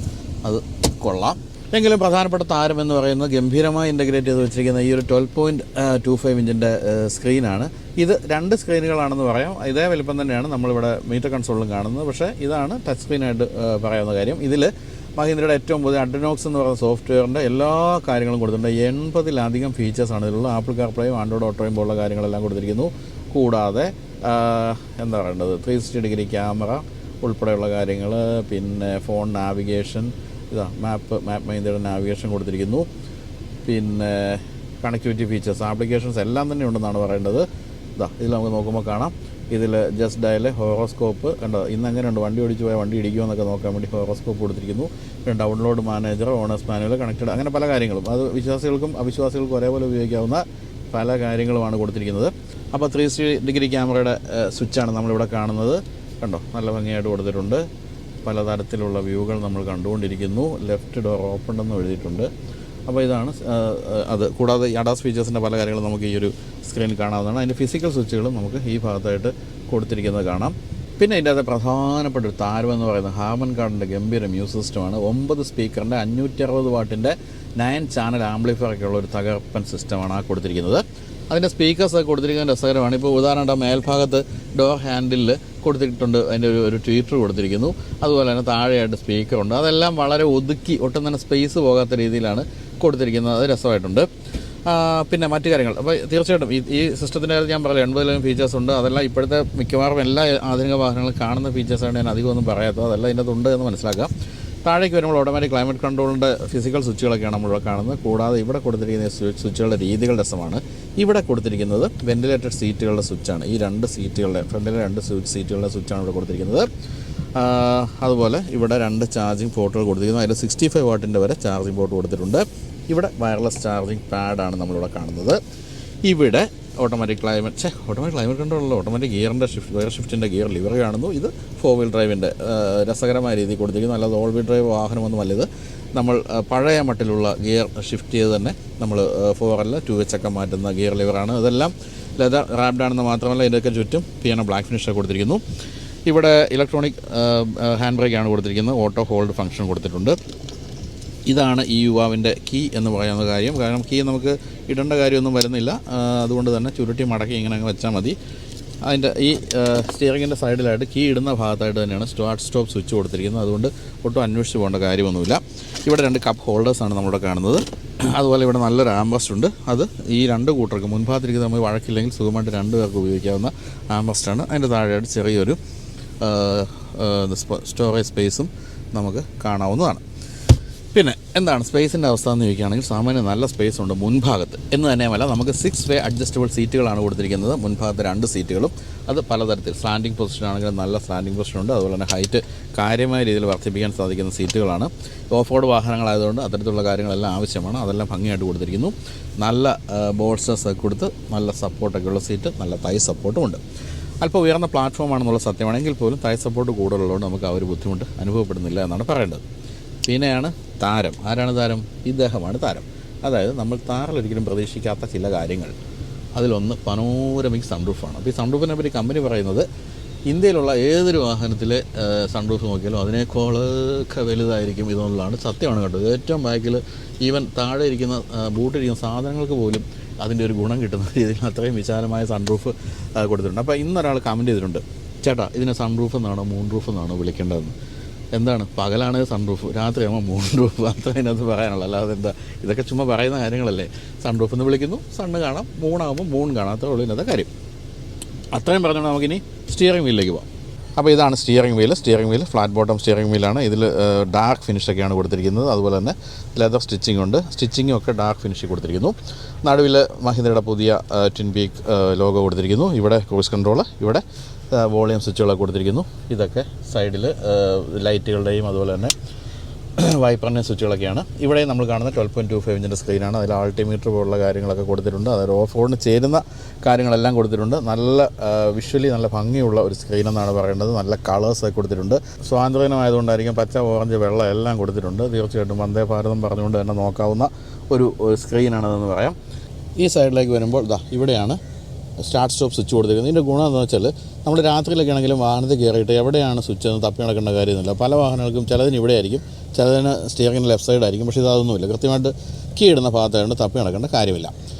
[SPEAKER 1] അത് കൊള്ളാം. എങ്കിലും പ്രധാനപ്പെട്ട താരം എന്ന് പറയുന്നത് ഗംഭീരമായി ഇൻ്റഗ്രേറ്റ് ചെയ്ത് വെച്ചിരിക്കുന്ന ഈ ഒരു 12.25 ഇഞ്ചിൻ്റെ സ്ക്രീനാണ്. ഇത് 2 സ്ക്രീനുകളാണെന്ന് പറയാം. ഇതേ വലിപ്പം തന്നെയാണ് നമ്മളിവിടെ മീറ്റർ കൺസോളിലും കാണുന്നത്. പക്ഷേ ഇതാണ് ടച്ച് സ്ക്രീനായിട്ട് പറയാവുന്ന കാര്യം. ഇതിൽ മഹീന്ദ്രയുടെ ഏറ്റവും പുതിയ അഡ്രിനോക്സ് എന്ന് പറയുന്ന സോഫ്റ്റ്വെയറിൻ്റെ എല്ലാ കാര്യങ്ങളും കൊടുത്തിട്ടുണ്ട്. 80-ലധികം ഫീച്ചേഴ്സാണ് ഇതിലുള്ള. ആപ്പിൾ കാർപ്ലേയും ആൻഡ്രോയിഡ് ഓട്ടോയും പോലുള്ള കാര്യങ്ങളെല്ലാം കൊടുത്തിരിക്കുന്നു. കൂടാതെ എന്താ പറയേണ്ടത്, 360 ഡിഗ്രി ക്യാമറ ഉൾപ്പെടെയുള്ള കാര്യങ്ങൾ, പിന്നെ ഫോൺ നാവിഗേഷൻ, മാപ്പ് മഹീന്ദ്രയുടെ നാവിഗേഷൻ കൊടുത്തിരിക്കുന്നു. പിന്നെ കണക്ടിവിറ്റി ഫീച്ചേഴ്സ്, ആപ്ലിക്കേഷൻസ് എല്ലാം തന്നെ ഉണ്ടെന്നാണ് പറയേണ്ടത്. ഇതിൽ നമുക്ക് നോക്കുമ്പോൾ കാണാം. ഇതിൽ ജസ്റ്റ് ഡയൽ, ഹോറോസ്കോപ്പ് കണ്ടോ, ഇന്ന് എങ്ങനെയുണ്ട്, വണ്ടി ഓടിച്ച് പോയാൽ വണ്ടി ഇടിക്കുമോ എന്നൊക്കെ നോക്കാൻ വേണ്ടി ഹോറോസ്കോപ്പ് കൊടുത്തിരിക്കുന്നു. പിന്നെ download manager, owner's manual, connected, അങ്ങനെ പല കാര്യങ്ങളും. അത് വിശ്വാസികൾക്കും അവിശ്വാസികൾക്കും ഒരേപോലെ ഉപയോഗിക്കാവുന്ന പല കാര്യങ്ങളുമാണ് കൊടുത്തിരിക്കുന്നത്. അപ്പോൾ 360 ഡിഗ്രി ക്യാമറയുടെ സ്വിച്ചാണ് നമ്മളിവിടെ കാണുന്നത്. കണ്ടോ, നല്ല ഭംഗിയായിട്ട് കൊടുത്തിട്ടുണ്ട്. പലതരത്തിലുള്ള വ്യൂകൾ നമ്മൾ കണ്ടുകൊണ്ടിരിക്കുന്നു. ലെഫ്റ്റ് ഡോർ ഓപ്പൺ എന്ന് എഴുതിയിട്ടുണ്ട്. അപ്പോൾ ഇതാണ് അത്. കൂടാതെ അഡാസ് ഫീച്ചേഴ്സിൻ്റെ പല കാര്യങ്ങളും നമുക്ക് ഈ ഒരു സ്ക്രീനിൽ കാണാവുന്നതാണ്. അതിൻ്റെ ഫിസിക്കൽ സ്വിച്ചുകളും നമുക്ക് ഈ ഭാഗത്തായിട്ട് കൊടുത്തിരിക്കുന്നത് കാണാം. പിന്നെ ഇതിൻ്റെ അകത്ത് പ്രധാനപ്പെട്ട ഒരു താരമെന്ന് പറയുന്നത് ഹാമൻ കാർഡിൻ്റെ ഗംഭീര മ്യൂസിക് സിസ്റ്റമാണ്. 9 സ്പീക്കറിൻ്റെ 560 വാട്ടിൻ്റെ 9 ചാനൽ ആംപ്ലിഫയറൊക്കെ ഉള്ള ഒരു തകർപ്പൻ സിസ്റ്റമാണ് ആ കൊടുത്തിരിക്കുന്നത്. അതിൻ്റെ സ്പീക്കേഴ്സൊക്കെ കൊടുത്തിരിക്കുന്ന രസകരമാണ്. ഇപ്പോൾ ഉദാഹരണം മേൽഭാഗത്ത് ഡോർ ഹാൻഡിലിൽ കൊടുത്തിട്ടുണ്ട്. അതിൻ്റെ ഒരു ട്വീറ്റർ കൊടുത്തിരിക്കുന്നു. അതുപോലെ തന്നെ താഴെയായിട്ട് സ്പീക്കറുണ്ട്. അതെല്ലാം വളരെ ഒതുക്കി ഒട്ടും തന്നെ സ്പേസ് പോകാത്ത രീതിയിലാണ് കൊടുത്തിരിക്കുന്നത്. അത് രസമായിട്ടുണ്ട്. പിന്നെ മറ്റു കാര്യങ്ങൾ അപ്പോൾ തീർച്ചയായിട്ടും ഈ സിസ്റ്റത്തിൻ്റെ കാര്യം ഞാൻ പറയാം 80 ഫീച്ചേഴ്സ് ഉണ്ട്. അതെല്ലാം ഇപ്പോഴത്തെ മിക്കവാറും എല്ലാ ആധുനിക വാഹനങ്ങളും കാണുന്ന ഫീച്ചേഴ്സാണ്. ഞാൻ അധികമൊന്നും പറയാത്തത്. അതെല്ലാം ഇതിനകത്തുണ്ട് എന്ന് മനസ്സിലാക്കാം. താഴേക്ക് വരുമ്പോൾ ഓട്ടോമാറ്റിക് ക്ലൈമറ്റ് കൺട്രോളിൻ്റെ ഫിസിക്കൽ സ്വിച്ചുകളൊക്കെയാണ് നമ്മളിവിടെ കാണുന്നത്. കൂടാതെ ഇവിടെ കൊടുത്തിരിക്കുന്ന സ്വിച്ചുകളുടെ രീതികൾ രസമാണ്. ഇവിടെ കൊടുത്തിരിക്കുന്നത് വെന്റിലേറ്റഡ് സീറ്റുകളുടെ സ്വിച്ചാണ്. ഈ 2 സീറ്റുകളുടെ ഫ്രണ്ടിലെ 2 സീറ്റുകളുടെ സ്വിച്ചാണ് ഇവിടെ കൊടുത്തിരിക്കുന്നത്. അതുപോലെ ഇവിടെ 2 ചാർജിങ് പോർട്ടുകൾ കൊടുത്തിരിക്കുന്നു. അതിൽ 65 വാട്ടിൻ്റെ വരെ ചാർജിങ് പോർട്ട് കൊടുത്തിട്ടുണ്ട്. ഇവിടെ വയർലെസ് ചാർജിങ് പാഡാണ് നമ്മളിവിടെ കാണുന്നത്. ഇവിടെ ഓട്ടോമാറ്റിക് ക്ലൈമറ്റ് കൺട്രോളല്ല, ഓട്ടോമാറ്റിക് ഗിയർ ഷിഫ്റ്റിൻ്റെ ഗിയർ ലിവർ കാണുന്നു. ഇത് 4 വീൽ ഡ്രൈവിൻ്റെ രസകരമായ രീതിയിൽ കൊടുത്തിരിക്കുന്നു. അല്ലാതെ ഓൾ വീൽ ഡ്രൈവ് വാഹനമൊന്നുമല്ല ഇത്. നമ്മൾ പഴയ മട്ടിലുള്ള ഗിയർ ഷിഫ്റ്റ് ചെയ്ത് തന്നെ നമ്മൾ 4 2 ഒക്കെ മാറ്റുന്ന ഗിയർ ലിവറാണ്. ഇതെല്ലാം ലെതർ റാപ്ഡ് ആണെന്ന് മാത്രമല്ല ഇതിൻ്റെയൊക്കെ ചുറ്റും പിയാനോ ബ്ലാക്ക് ഫിനിഷ് കൊടുത്തിരിക്കുന്നു. ഇവിടെ ഇലക്ട്രോണിക് ഹാൻഡ് ബ്രേക്കാണ് കൊടുത്തിരിക്കുന്നത്. ഓട്ടോ ഹോൾഡ് ഫംഗ്ഷൻ കൊടുത്തിട്ടുണ്ട്. ഇതാണ് ഈ യുവാവിൻ്റെ കീ എന്ന് പറയുന്ന കാര്യം. കാരണം കീ നമുക്ക് ഇടേണ്ട കാര്യമൊന്നും വരുന്നില്ല. അതുകൊണ്ട് തന്നെ ചുരുട്ടി മടക്കി ഇങ്ങനെ അങ്ങ് വെച്ചാൽ മതി. അതിൻ്റെ ഈ സ്റ്റിയറിങ്ങിൻ്റെ സൈഡിലായിട്ട് കീ ഇടുന്ന ഭാഗത്തായിട്ട് തന്നെയാണ് സ്റ്റാർട്ട് സ്റ്റോപ്പ് സ്വിച്ച് കൊടുത്തിരിക്കുന്നത്. അതുകൊണ്ട് ഒട്ടും അന്വേഷിച്ച് പോകേണ്ട കാര്യമൊന്നുമില്ല. ഇവിടെ 2 കപ്പ് ഹോൾഡേഴ്സാണ് നമ്മളിവിടെ കാണുന്നത്. അതുപോലെ ഇവിടെ നല്ലൊരു ആംബസ്റ്റ് ഉണ്ട്. അത് ഈ 2 കൂട്ടർക്ക് മുൻഭാഗത്തിരിക്കുന്നത് നമ്മൾ വഴക്കില്ലെങ്കിൽ സുഖമായിട്ട് 2 പേർക്ക് ഉപയോഗിക്കാവുന്ന ആംബസ്റ്റാണ്. അതിൻ്റെ താഴെയായിട്ട് ചെറിയൊരു സ്റ്റോറേജ് സ്പേസും നമുക്ക് കാണാവുന്നതാണ്. പിന്നെ എന്താണ് സ്പേസിൻ്റെ അവസ്ഥ എന്ന് ചോദിക്കുകയാണെങ്കിൽ സാമാന്യം നല്ല സ്പേസ് ഉണ്ട് മുൻഭാഗത്ത് എന്ന് തന്നെയുമല്ല. നമുക്ക് 6 വേ അഡ്ജസ്റ്റബിൾ സീറ്റുകളാണ് കൊടുത്തിരിക്കുന്നത്. മുൻഭാഗത്ത് 2 സീറ്റുകളും അത് പലതരത്തിൽ സ്ലാൻഡിങ് പൊസിഷൻ ആണെങ്കിലും നല്ല സ്ലാൻഡിങ് പൊസിഷനുണ്ട്. അതുപോലെ തന്നെ ഹൈറ്റ് കാര്യമായ രീതിയിൽ വർദ്ധിപ്പിക്കാൻ സാധിക്കുന്ന സീറ്റുകളാണ്. ഓഫ് റോഡ് വാഹനങ്ങളായതുകൊണ്ട് അത്തരത്തിലുള്ള കാര്യങ്ങളെല്ലാം ആവശ്യമാണ്. അതെല്ലാം ഭംഗിയായിട്ട് കൊടുത്തിരിക്കുന്നു. നല്ല ബോൾസ്റ്റേഴ്സ് കൊടുത്ത് നല്ല സപ്പോർട്ടൊക്കെയുള്ള സീറ്റ്, നല്ല തൈ സപ്പോർട്ടും ഉണ്ട്. അല്പം ഉയർന്ന പ്ലാറ്റ്ഫോമാണെന്നുള്ള സത്യമാണെങ്കിൽ പോലും തൈ സപ്പോർട്ട് കൂടുതലുള്ളതുകൊണ്ട് നമുക്ക് ആ ഒരു ബുദ്ധിമുട്ട് അനുഭവപ്പെടുന്നില്ല എന്നാണ് പറയേണ്ടത്. പിന്നെയാണ് താരം. ആരാണ് താരം? ഇദ്ദേഹമാണ് താരം. അതായത് നമ്മൾ താറിലൊരിക്കലും പ്രതീക്ഷിക്കാത്ത ചില കാര്യങ്ങൾ. അതിലൊന്ന് പനോരമിക് സൺറൂഫാണ്. അപ്പോൾ ഈ സൺറൂഫിനെ പറ്റി കമ്പനി പറയുന്നത് ഇന്ത്യയിലുള്ള ഏതൊരു വാഹനത്തിലെ സൺറൂഫ് നോക്കിയാലും അതിനേക്കാളൊക്കെ വലുതായിരിക്കും ഇതെന്നുള്ളതാണ്. സത്യമാണ് കേട്ടോ. ഏറ്റവും ബാക്കിൽ ഈവൻ താഴെ ഇരിക്കുന്ന ബൂട്ടിരിക്കുന്ന സാധനങ്ങൾക്ക് പോലും അതിൻ്റെ ഒരു ഗുണം കിട്ടുന്ന രീതിയിൽ അത്രയും വിശാലമായ സൺറൂഫ് കൊടുത്തിട്ടുണ്ട്. അപ്പോൾ ഇന്നൊരാൾ കമൻറ്റ് ചെയ്തിട്ടുണ്ട്, ചേട്ടാ ഇതിനെ സൺറൂഫ് എന്നാണോ മൂൺ റൂഫ് എന്നാണോ വിളിക്കേണ്ടതെന്ന്. എന്താണ്, പകലാണ് സൺറൂഫ്, രാത്രിയാകുമ്പോൾ മൂൺ റൂഫ്, അത്ര അതിനകത്ത് പറയാനുള്ളൂ. അല്ലാതെ എന്താ, ഇതൊക്കെ ചുമ്മാ പറയുന്ന കാര്യങ്ങളല്ലേ. സൺറൂഫ് എന്ന് വിളിക്കുന്നു, സണ്ണ് കാണാം, മൂണാകുമ്പോൾ മൂൺ കാണാം, അത്രേ ഉള്ളൂ ഇന്നത്തെ കാര്യം. അത്രയും പറഞ്ഞുകൊണ്ട് നമുക്കിനി സ്റ്റിയറിംഗ് വീലിലേക്ക് പോകാം. അപ്പോൾ ഇതാണ് steering wheel flat bottom steering വീലാണ്. ഇതിൽ ഡാർക്ക് ഫിനിഷൊക്കെയാണ് കൊടുത്തിരിക്കുന്നത്. അതുപോലെ തന്നെ ലെതർ സ്റ്റിച്ചിങ് ഉണ്ട്. സ്റ്റിച്ചിങ്ങും ഒക്കെ ഡാർക്ക് ഫിനിഷ് കൊടുത്തിരിക്കുന്നു. നടുവിൽ മഹീന്ദ്രയുടെ പുതിയ ട്വിൻ പീക്ക് ലോഗോ കൊടുത്തിരിക്കുന്നു. ഇവിടെ ക്രൂസ് കൺട്രോൾ, ഇവിടെ വോളിയം സ്വിച്ചുകളൊക്കെ കൊടുത്തിരിക്കുന്നു. ഇതൊക്കെ സൈഡിൽ ലൈറ്റുകളുടെയും അതുപോലെ തന്നെ വൈപ്പറിൻ്റെ സ്വിച്ചുകളൊക്കെയാണ്. ഇവിടെ നമ്മൾ കാണുന്ന 12.25 ഇഞ്ചിൻ്റെ സ്ക്രീനാണ്. അതിൽ ആൾട്ടിമീറ്റർ പോലുള്ള കാര്യങ്ങളൊക്കെ കൊടുത്തിട്ടുണ്ട്. അതായത് ഓഫ് റോഡിന് ചേരുന്ന കാര്യങ്ങളെല്ലാം കൊടുത്തിട്ടുണ്ട്. നല്ല വിഷ്വലി നല്ല ഭംഗിയുള്ള ഒരു സ്ക്രീൻ എന്നാണ് പറയേണ്ടത്. നല്ല കളേഴ്സൊക്കെ കൊടുത്തിട്ടുണ്ട്. സ്വാതന്ത്ര്യമായതുകൊണ്ടായിരിക്കും പച്ച, ഓറഞ്ച്, വെള്ള എല്ലാം കൊടുത്തിട്ടുണ്ട്. തീർച്ചയായിട്ടും വന്ദേ ഭാരതം പറഞ്ഞുകൊണ്ട് തന്നെ നോക്കാവുന്ന ഒരു സ്ക്രീനാണെന്ന് പറയാം. ഈ സൈഡിലേക്ക് വരുമ്പോൾ ഇവിടെയാണ് സ്റ്റാർട്ട് സ്റ്റോപ്പ് സ്വിച്ച് കൊടുത്തിരിക്കുന്നത്. ഇതിൻ്റെ ഗുണം എന്താണെന്ന് വെച്ചാൽ നമ്മൾ രാത്രിയിലൊക്കെ ആണെങ്കിലും വാഹനത്തിൽ കയറിയിട്ട് എവിടെയാണ് സ്വിച്ച് എന്ന് തപ്പി നടക്കേണ്ട കാര്യമൊന്നുമില്ല. പല വാഹനങ്ങൾക്കും ചിലതിന് ഇവിടെ ആയിരിക്കും, ചിലതിന് സ്റ്റിയറിംഗിൻ്റെ ലെഫ്റ്റ് സൈഡ് ആയിരിക്കും. പക്ഷേ ഇതൊന്നുമില്ല, കൃത്യമായിട്ട് കീ ഇടുന്ന ഭാഗത്തായതുകൊണ്ട് തപ്പി നടക്കേണ്ട കാര്യമില്ല.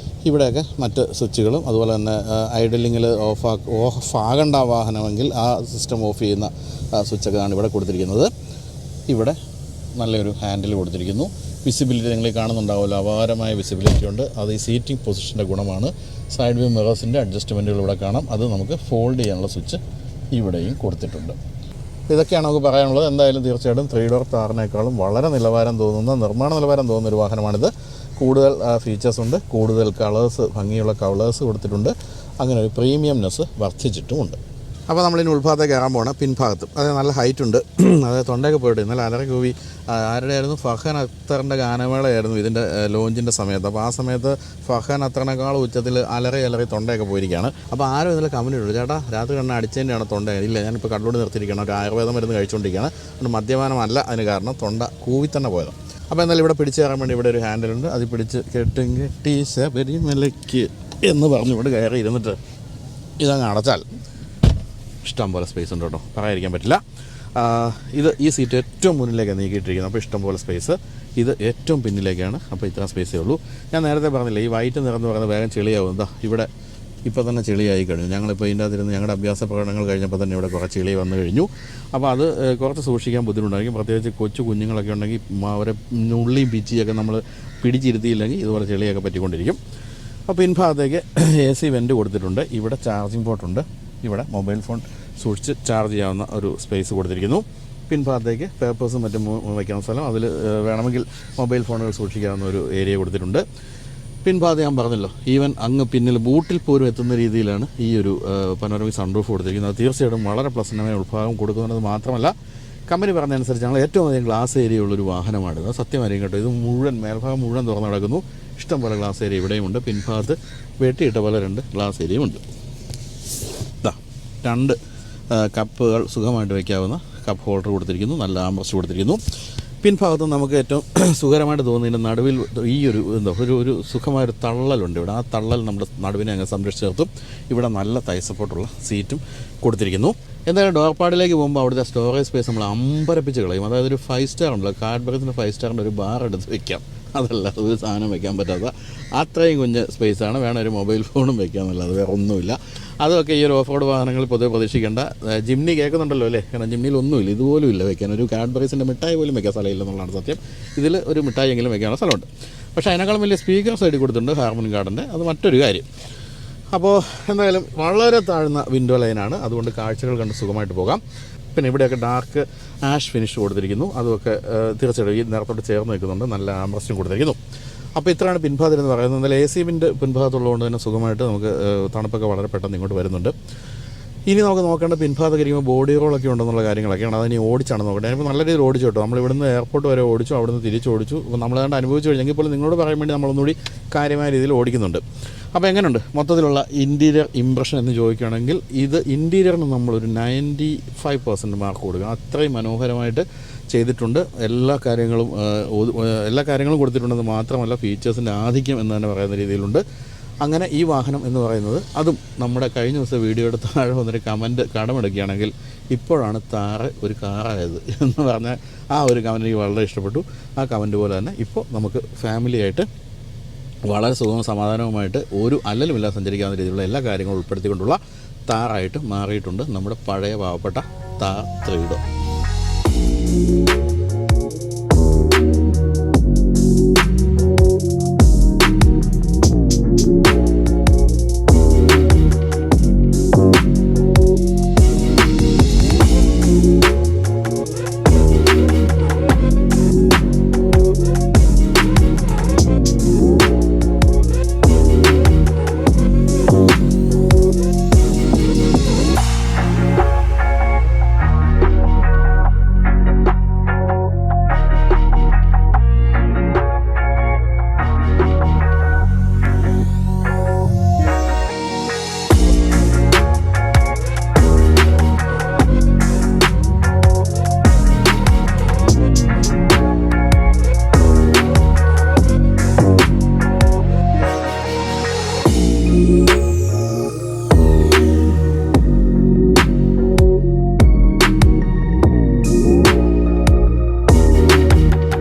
[SPEAKER 1] ഇവിടെയൊക്കെ മറ്റ് സ്വിച്ചുകളും അതുപോലെ തന്നെ ഐഡലിങ്ങിൽ ഓഫ് ആകേണ്ട വാഹനമെങ്കിൽ ആ സിസ്റ്റം ഓഫ് ചെയ്യുന്ന സ്വിച്ചൊക്കെയാണ് ഇവിടെ കൊടുത്തിരിക്കുന്നത്. ഇവിടെ നല്ലൊരു ഹാൻഡിൽ കൊടുത്തിരിക്കുന്നു. വിസിബിലിറ്റി നിങ്ങൾ കാണുന്നുണ്ടാവുമല്ലോ, അപാരമായ വിസിബിലിറ്റി ഉണ്ട്. അത് ഈ സീറ്റിംഗ് പൊസിഷൻ്റെ ഗുണമാണ്. സൈഡ് വ്യൂ മിറേഴ്സിൻ്റെ അഡ്ജസ്റ്റ്മെൻറ്റുകൾ ഇവിടെ കാണാം. അത് നമുക്ക് ഫോൾഡ് ചെയ്യാനുള്ള സ്വിച്ച് ഇവിടെയും കൊടുത്തിട്ടുണ്ട്. ഇതൊക്കെയാണ് നമുക്ക് പറയാനുള്ളത്. എന്തായാലും തീർച്ചയായിട്ടും 3 ഡോർ താറിനേക്കാളും വളരെ നിലവാരം തോന്നുന്ന, നിർമ്മാണ നിലവാരം തോന്നുന്ന ഒരു വാഹനമാണിത്. കൂടുതൽ ഫീച്ചേഴ്സ് ഉണ്ട്, കൂടുതൽ കളേഴ്സ്, ഭംഗിയുള്ള കളേഴ്സ് കൊടുത്തിട്ടുണ്ട്. അങ്ങനെ ഒരു പ്രീമിയംനെസ് വർദ്ധിച്ചിട്ടുമുണ്ട്. അപ്പോൾ നമ്മളിനി ഉൾഭാഗത്തേക്ക് കയറാൻ പോകണം. പിൻഭാഗത്തും അതായത് നല്ല ഹൈറ്റ് ഉണ്ട്. അതായത് തൊണ്ടയൊക്കെ പോയിട്ട് ഇന്നലെ അലറി കൂവി. ആരുടെ ആയിരുന്നു? ഫർഹാൻ അക്തറിൻ്റെ ഗാനമേളയായിരുന്നു ഇതിൻ്റെ ലോഞ്ചിൻ്റെ സമയത്ത്. അപ്പോൾ ആ സമയത്ത് ഫർഹാൻ അക്തറിനേക്കാൾ ഉച്ചത്തിൽ അലറി തൊണ്ടയൊക്കെ പോയിരിക്കുകയാണ്. അപ്പോൾ ആരും ഇന്നലെ കമൻറ്റ് ഇട്ടു, ചേട്ടാ രാത്രി കണ്ണ അടിച്ചതിൻ്റെയാണ് തൊണ്ട. ഇല്ല, ഞാനിപ്പോൾ കണ്ണോട് നിർത്തിയിരിക്കണം, ഒരു ആയുർവേദ മരുന്ന് കഴിച്ചുകൊണ്ടിരിക്കുകയാണ്. അതുകൊണ്ട് മദ്യപാനമല്ല അതിന് കാരണം, തൊണ്ട കൂവി തന്നെ പോയത്. അപ്പോൾ എന്നാലും ഇവിടെ പിടിച്ച് കയറാൻ വേണ്ടി ഇവിടെ ഒരു ഹാൻഡിലുണ്ട്. അത് പിടിച്ച് കെട്ടി ശബരിമലയ്ക്ക് എന്ന് പറഞ്ഞു ഇവിടെ കയറി ഇരുന്നിട്ട് ഇതങ്ങ് അടച്ചാൽ ഇഷ്ടം പോലെ സ്പേസ് ഉണ്ട് കേട്ടോ, പറയാതിരിക്കാൻ പറ്റില്ല. ഈ സീറ്റ് ഏറ്റവും മുന്നിലേക്കാണ് നീക്കിയിട്ടിരിക്കുന്നത്. അപ്പോൾ ഇഷ്ടം പോലെ സ്പേസ്. ഇത് ഏറ്റവും പിന്നിലേക്കാണ്. അപ്പോൾ ഇത്ര സ്പേസേ ഉള്ളൂ. ഞാൻ നേരത്തെ പറഞ്ഞില്ല, ഈ വൈറ്റ് നിറം എന്ന് പറയുന്നത് വേഗം ചെളിയാവും. ഇവിടെ ഇപ്പോൾ തന്നെ ചെളിയായി കഴിഞ്ഞു. ഞങ്ങളിപ്പോൾ ഇതിൻ്റെ അകത്തിരുന്ന് ഞങ്ങളുടെ അഭ്യാസ പ്രകടനങ്ങൾ കഴിഞ്ഞപ്പോൾ തന്നെ ഇവിടെ കുറേ ചെളി വന്നു കഴിഞ്ഞു. അപ്പോൾ അത് കുറച്ച് സൂക്ഷിക്കാൻ ബുദ്ധിമുട്ടായിരിക്കും. പ്രത്യേകിച്ച് കൊച്ചു കുഞ്ഞുങ്ങളൊക്കെ ഉണ്ടെങ്കിൽ അവരെ ഉള്ളിയും പിച്ചിയൊക്കെ നമ്മൾ പിടിച്ചിരുത്തിയില്ലെങ്കിൽ ഇതുപോലെ ചെളിയൊക്കെ പറ്റിക്കൊണ്ടിരിക്കും. അപ്പോൾ പിൻഭാഗത്തേക്ക് AC വെൻറ്റ് കൊടുത്തിട്ടുണ്ട്. ഇവിടെ ചാർജിങ് പോർട്ടുണ്ട്. ഇവിടെ മൊബൈൽ ഫോൺ സൂക്ഷിച്ച് ചാർജ് ചെയ്യാവുന്ന ഒരു സ്പേസ് കൊടുത്തിരിക്കുന്നു. പിൻഭാഗത്തേക്ക് പേപ്പേഴ്സും മറ്റും വയ്ക്കാവുന്ന സ്ഥലം, അതിൽ വേണമെങ്കിൽ മൊബൈൽ ഫോണുകൾ സൂക്ഷിക്കാവുന്ന ഒരു ഏരിയ കൊടുത്തിട്ടുണ്ട്. പിൻഭാഗത്ത് ഞാൻ പറഞ്ഞല്ലോ, ഈവൻ അങ്ങ് പിന്നിൽ ബൂട്ടിൽ പോലും എത്തുന്ന രീതിയിലാണ് ഈ ഒരു പനോരമിക് സൺറൂഫ് കൊടുത്തിരിക്കുന്നത്. തീർച്ചയായിട്ടും വളരെ പ്ലസൻ്റായ ഉൾഭാഗം കൊടുക്കുന്നത് മാത്രമല്ല, കമ്പനി പറഞ്ഞതനുസരിച്ച് ഞങ്ങൾ ഏറ്റവും അധികം ഗ്ലാസ് ഏരിയ ഉള്ളൊരു വാഹനമാണിത്. സത്യമായിരിക്കും കേട്ടോ. ഇത് മുഴുവൻ മേൽഭാഗം മുഴുവൻ തുറന്നു കിടക്കുന്നു. ഇഷ്ടംപോലെ ഗ്ലാസ് ഏരിയ ഇവിടെയുമുണ്ട്. പിൻഭാഗത്ത് വെട്ടിയിട്ട പോലെ 2 ഗ്ലാസ് ഏരിയയുമുണ്ട്. 2 കപ്പുകൾ സുഖമായിട്ട് വയ്ക്കാവുന്ന കപ്പ് ഹോൾഡർ കൊടുത്തിരിക്കുന്നു. നല്ല ആംബ്രസ്റ്റ് കൊടുത്തിരിക്കുന്നു. പിൻഭാഗത്ത് നമുക്ക് ഏറ്റവും സുഖകരമായിട്ട് തോന്നുന്നതിൻ്റെ നടുവിൽ ഈ ഒരു സുഖമായൊരു തള്ളലുണ്ട് ഇവിടെ. ആ തള്ളൽ നമ്മുടെ നടുവിനെ അങ്ങ് സംരക്ഷിച്ച് നിർത്തും. ഇവിടെ നല്ല തൈ സപ്പോർട്ടുള്ള സീറ്റും കൊടുത്തിരിക്കുന്നു. എന്തായാലും ഡോർ പാഡിലേക്ക് പോകുമ്പോൾ അവിടുത്തെ സ്റ്റോറേജ് സ്പേസ് നമ്മൾ അമ്പരപ്പിച്ച് കളയും. അതായത് ഒരു 5 സ്റ്റാർ ഉണ്ടല്ലോ, കാഡ്ബറിൻ്റെ 5 സ്റ്റാറിൻ്റെ ഒരു ബാർ എടുത്ത് വയ്ക്കാം. അതല്ല ഒരു സാധനം വയ്ക്കാൻ പറ്റാത്ത അത്രയും കുഞ്ഞ് സ്പേസാണ്. വേണം ഒരു മൊബൈൽ ഫോണും വയ്ക്കാമെന്നല്ലാതെ വേറെ ഒന്നുമില്ല. അതൊക്കെ ഈ ഒരു ഓഫ് റോഡ് വാഹനങ്ങളിൽ പൊതുവെ പ്രതീക്ഷിക്കേണ്ട. ജിംനി കേൾക്കുന്നുണ്ടല്ലോ അല്ലേ? കാരണം ജിംനിയിൽ ഒന്നുമില്ല, ഇതുപോലും ഇല്ല വയ്ക്കാൻ. ഒരു കാഡ്ബറീസിൻ്റെ മിഠായി പോലും വയ്ക്കാൻ സ്ഥലമില്ല എന്നുള്ളതാണ് സത്യം. ഇതിൽ ഒരു മിഠായി എങ്കിലും വയ്ക്കാനുള്ള സ്ഥലമുണ്ട്. പക്ഷേ അതിനേക്കാളും വലിയ സ്പീക്കർ സൈഡിൽ കൊടുത്തിട്ടുണ്ട് ഹാർമോണി ഗാർഡൻ്റെ. അത് മറ്റൊരു കാര്യം. അപ്പോൾ എന്തായാലും വളരെ താഴ്ന്ന വിൻഡോ ലൈനാണ്. അതുകൊണ്ട് കാഴ്ചകൾ കണ്ട് സുഖമായിട്ട് പോകാം. പിന്നെ ഇവിടെയൊക്കെ ഡാർക്ക് ആഷ് ഫിനിഷ് കൊടുത്തിരിക്കുന്നു. അതുമൊക്കെ തീർച്ചയായിട്ടും ഈ നിറത്തോട്ട് ചേർന്ന് നിൽക്കുന്നുണ്ട്. നല്ല ആംബ്രസ്റ്റും കൊടുത്തിരിക്കുന്നു. അപ്പോൾ ഇത്രയാണ് പിൻഭാഗത്തിൽ എന്ന് പറയുന്നത്. എന്തായാലും AC വിൻ്റെ പിൻഭാഗത്തുള്ളതുകൊണ്ട് തന്നെ സുഖമായിട്ട് നമുക്ക് തണുപ്പൊക്കെ വളരെ പെട്ടെന്ന് ഇങ്ങോട്ട് വരുന്നുണ്ട്. ഇനി നമുക്ക് നോക്കേണ്ട പിൻഭാഗത്ത് കഴിയുമ്പോൾ ബോഡി റോളൊക്കെ ഉണ്ടെന്നുള്ള കാര്യങ്ങളൊക്കെയാണ്. അതിനി ഓടിച്ചാണ് നോക്കേണ്ടത്. ഞാനിപ്പോൾ നല്ല രീതിയിൽ ഓടിച്ചു കേട്ടോ. നമ്മൾ ഇവിടുന്ന് എയർപോർട്ട് വരെ ഓടിച്ചു, അവിടുന്ന് തിരിച്ച് ഓടിച്ചു. അപ്പോൾ നമ്മളതാണ്ട് അനുഭവിച്ചു കഴിഞ്ഞെങ്കിൽ പോലും നിങ്ങളോട് പറയാൻ വേണ്ടി നമ്മളൊന്നുകൂടി കാര്യമായ രീതിയിൽ ഓടിക്കുന്നുണ്ട്. അപ്പോൾ എങ്ങനെയുണ്ട് മൊത്തത്തിലുള്ള ഇൻറ്റീരിയർ ഇംപ്രഷൻ എന്ന് ചോദിക്കുകയാണെങ്കിൽ, ഇത് ഇൻറ്റീരിയറിന് നമ്മളൊരു 95% മാർക്ക് കൊടുക്കുക. അത്രയും മനോഹരമായിട്ട് ചെയ്തിട്ടുണ്ട്. എല്ലാ കാര്യങ്ങളും കൊടുത്തിട്ടുണ്ടെന്ന് മാത്രമല്ല, ഫീച്ചേഴ്സിൻ്റെ ആധിക്യം എന്ന് തന്നെ പറയുന്ന രീതിയിലുണ്ട്. അങ്ങനെ ഈ വാഹനം എന്ന് പറയുന്നത്, അതും നമ്മുടെ കഴിഞ്ഞ ദിവസം വീഡിയോയുടെ താഴെ വന്നൊരു കമൻറ്റ് കടമെടുക്കുകയാണെങ്കിൽ, ഇപ്പോഴാണ് താറ് ഒരു കാറായത് എന്ന് പറഞ്ഞാൽ ആ ഒരു കമൻറ്റ് എനിക്ക് വളരെ ഇഷ്ടപ്പെട്ടു. ആ കമൻറ്റ് പോലെ തന്നെ ഇപ്പോൾ നമുക്ക് ഫാമിലിയായിട്ട് വളരെ സുഖവും സമാധാനവുമായിട്ട് ഒരു അല്ലലുമില്ലാതെ സഞ്ചരിക്കാവുന്ന രീതിയിലുള്ള എല്ലാ കാര്യങ്ങളും ഉൾപ്പെടുത്തിക്കൊണ്ടുള്ള താറായിട്ട് മാറിയിട്ടുണ്ട് നമ്മുടെ പഴയ പാവപ്പെട്ട താർ 3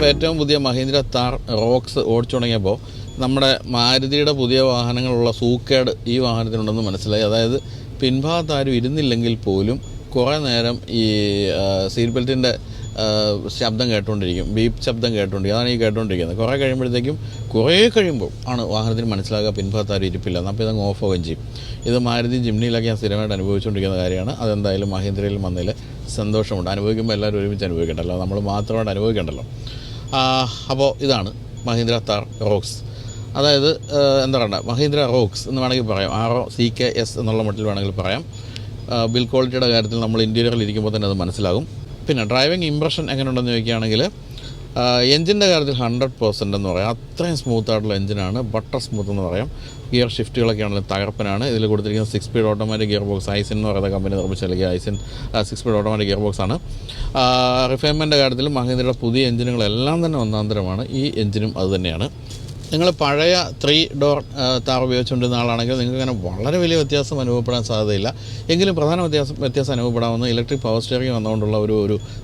[SPEAKER 1] ഏറ്റവും പുതിയ മഹീന്ദ്ര താർ റോക്സ് ഓടിച്ചു തുടങ്ങിയപ്പോൾ നമ്മുടെ മാരുതിയുടെ പുതിയ വാഹനങ്ങളുള്ള സൂക്കേട് ഈ വാഹനത്തിനുണ്ടെന്ന് മനസ്സിലായി. അതായത് പിൻഭാഗത്ത് ആരും ഇരുന്നില്ലെങ്കിൽ പോലും കുറേ നേരം ഈ സീറ്റ് ബെൽറ്റിൻ്റെ ശബ്ദം കേട്ടുകൊണ്ടിരിക്കും, ബീപ്പ് ശബ്ദം കേട്ടുകൊണ്ടിരിക്കും. അതാണ് ഈ കേട്ടുകൊണ്ടിരിക്കുന്നത്. കുറേ കഴിയുമ്പോൾ ആണ് വാഹനത്തിന് മനസ്സിലാക്കുക പിൻഭാഗത്ത് ആരും ഇരിപ്പില്ല. അപ്പോൾ ഇതങ്ങ് ഓഫ് ആവുകയും ചെയ്യും. ഇത് മാരുതി ജിംനിയിലൊക്കെ ഞാൻ സ്ഥിരമായിട്ട് അനുഭവിച്ചുകൊണ്ടിരിക്കുന്ന കാര്യമാണ്. അതെന്തായാലും മഹീന്ദ്രയിൽ വന്നതിൽ സന്തോഷമുണ്ട്. അനുഭവിക്കുമ്പോൾ എല്ലാവരും ഒരുമിച്ച് അനുഭവിക്കണ്ടല്ലോ, നമ്മൾ മാത്രമായിട്ട് അനുഭവിക്കണ്ടല്ലോ. അപ്പോൾ ഇതാണ് മഹീന്ദ്ര താർ റോക്സ്. അതായത് എന്താ പറയുക, മഹീന്ദ്ര റോക്സ് എന്ന് വേണമെങ്കിൽ പറയാം. ROCKS എന്നുള്ള മട്ടിൽ വേണമെങ്കിൽ പറയാം. ബിൽ ക്വാളിറ്റിയുടെ കാര്യത്തിൽ നമ്മൾ ഇൻറ്റീരിയറിൽ ഇരിക്കുമ്പോൾ തന്നെ അത് മനസ്സിലാകും. പിന്നെ ഡ്രൈവിംഗ് ഇംപ്രഷൻ എങ്ങനെയുണ്ടെന്ന് ചോദിക്കുകയാണെങ്കിൽ, എഞ്ചിൻ്റെ കാര്യത്തിൽ 100% എന്ന് പറയാം. അത്രയും സ്മൂത്തായിട്ടുള്ള എഞ്ചിനാണ്, ബട്ടർ സ്മൂത്ത് എന്ന് പറയാം. ഗിയർ ഷിഫ്റ്റുകളൊക്കെ ആണെങ്കിലും തകർപ്പനാണ്. ഇതിൽ കൊടുത്തിരിക്കുന്ന 6 സ്പീഡ് ഓട്ടോമാറ്റിക് ഗിയർ ബോക്സ്, ഐസിൻ എന്ന് പറയുന്ന കമ്പനി നിർമ്മിച്ച അല്ലെങ്കിൽ ഐസിൻ 6 സ്പീഡ് ഓട്ടോമാറ്റിക് ഗിയർ ബോക്സാണ്. റിഫൈൻമെൻറ്റിൻ്റെ കാര്യത്തിൽ മഹീന്ദ്രയുടെ പുതിയ എഞ്ചിനുകളെല്ലാം തന്നെ ഒന്നാന്തരമാണ്. ഈ എഞ്ചിനും അത് തന്നെയാണ്. നിങ്ങൾ പഴയ 3 ഡോർ താർ ഉപയോഗിച്ചുകൊണ്ടിരുന്ന ആളാണെങ്കിൽ നിങ്ങൾക്ക് അങ്ങനെ വളരെ വലിയ വ്യത്യാസം അനുഭവപ്പെടാൻ സാധ്യതയില്ല. എങ്കിലും പ്രധാന വ്യത്യാസം അനുഭവപ്പെടാവുന്ന ഇലക്ട്രിക് പവർ സ്റ്റിയറിംഗ് വന്നുകൊണ്ടുള്ള ഒരു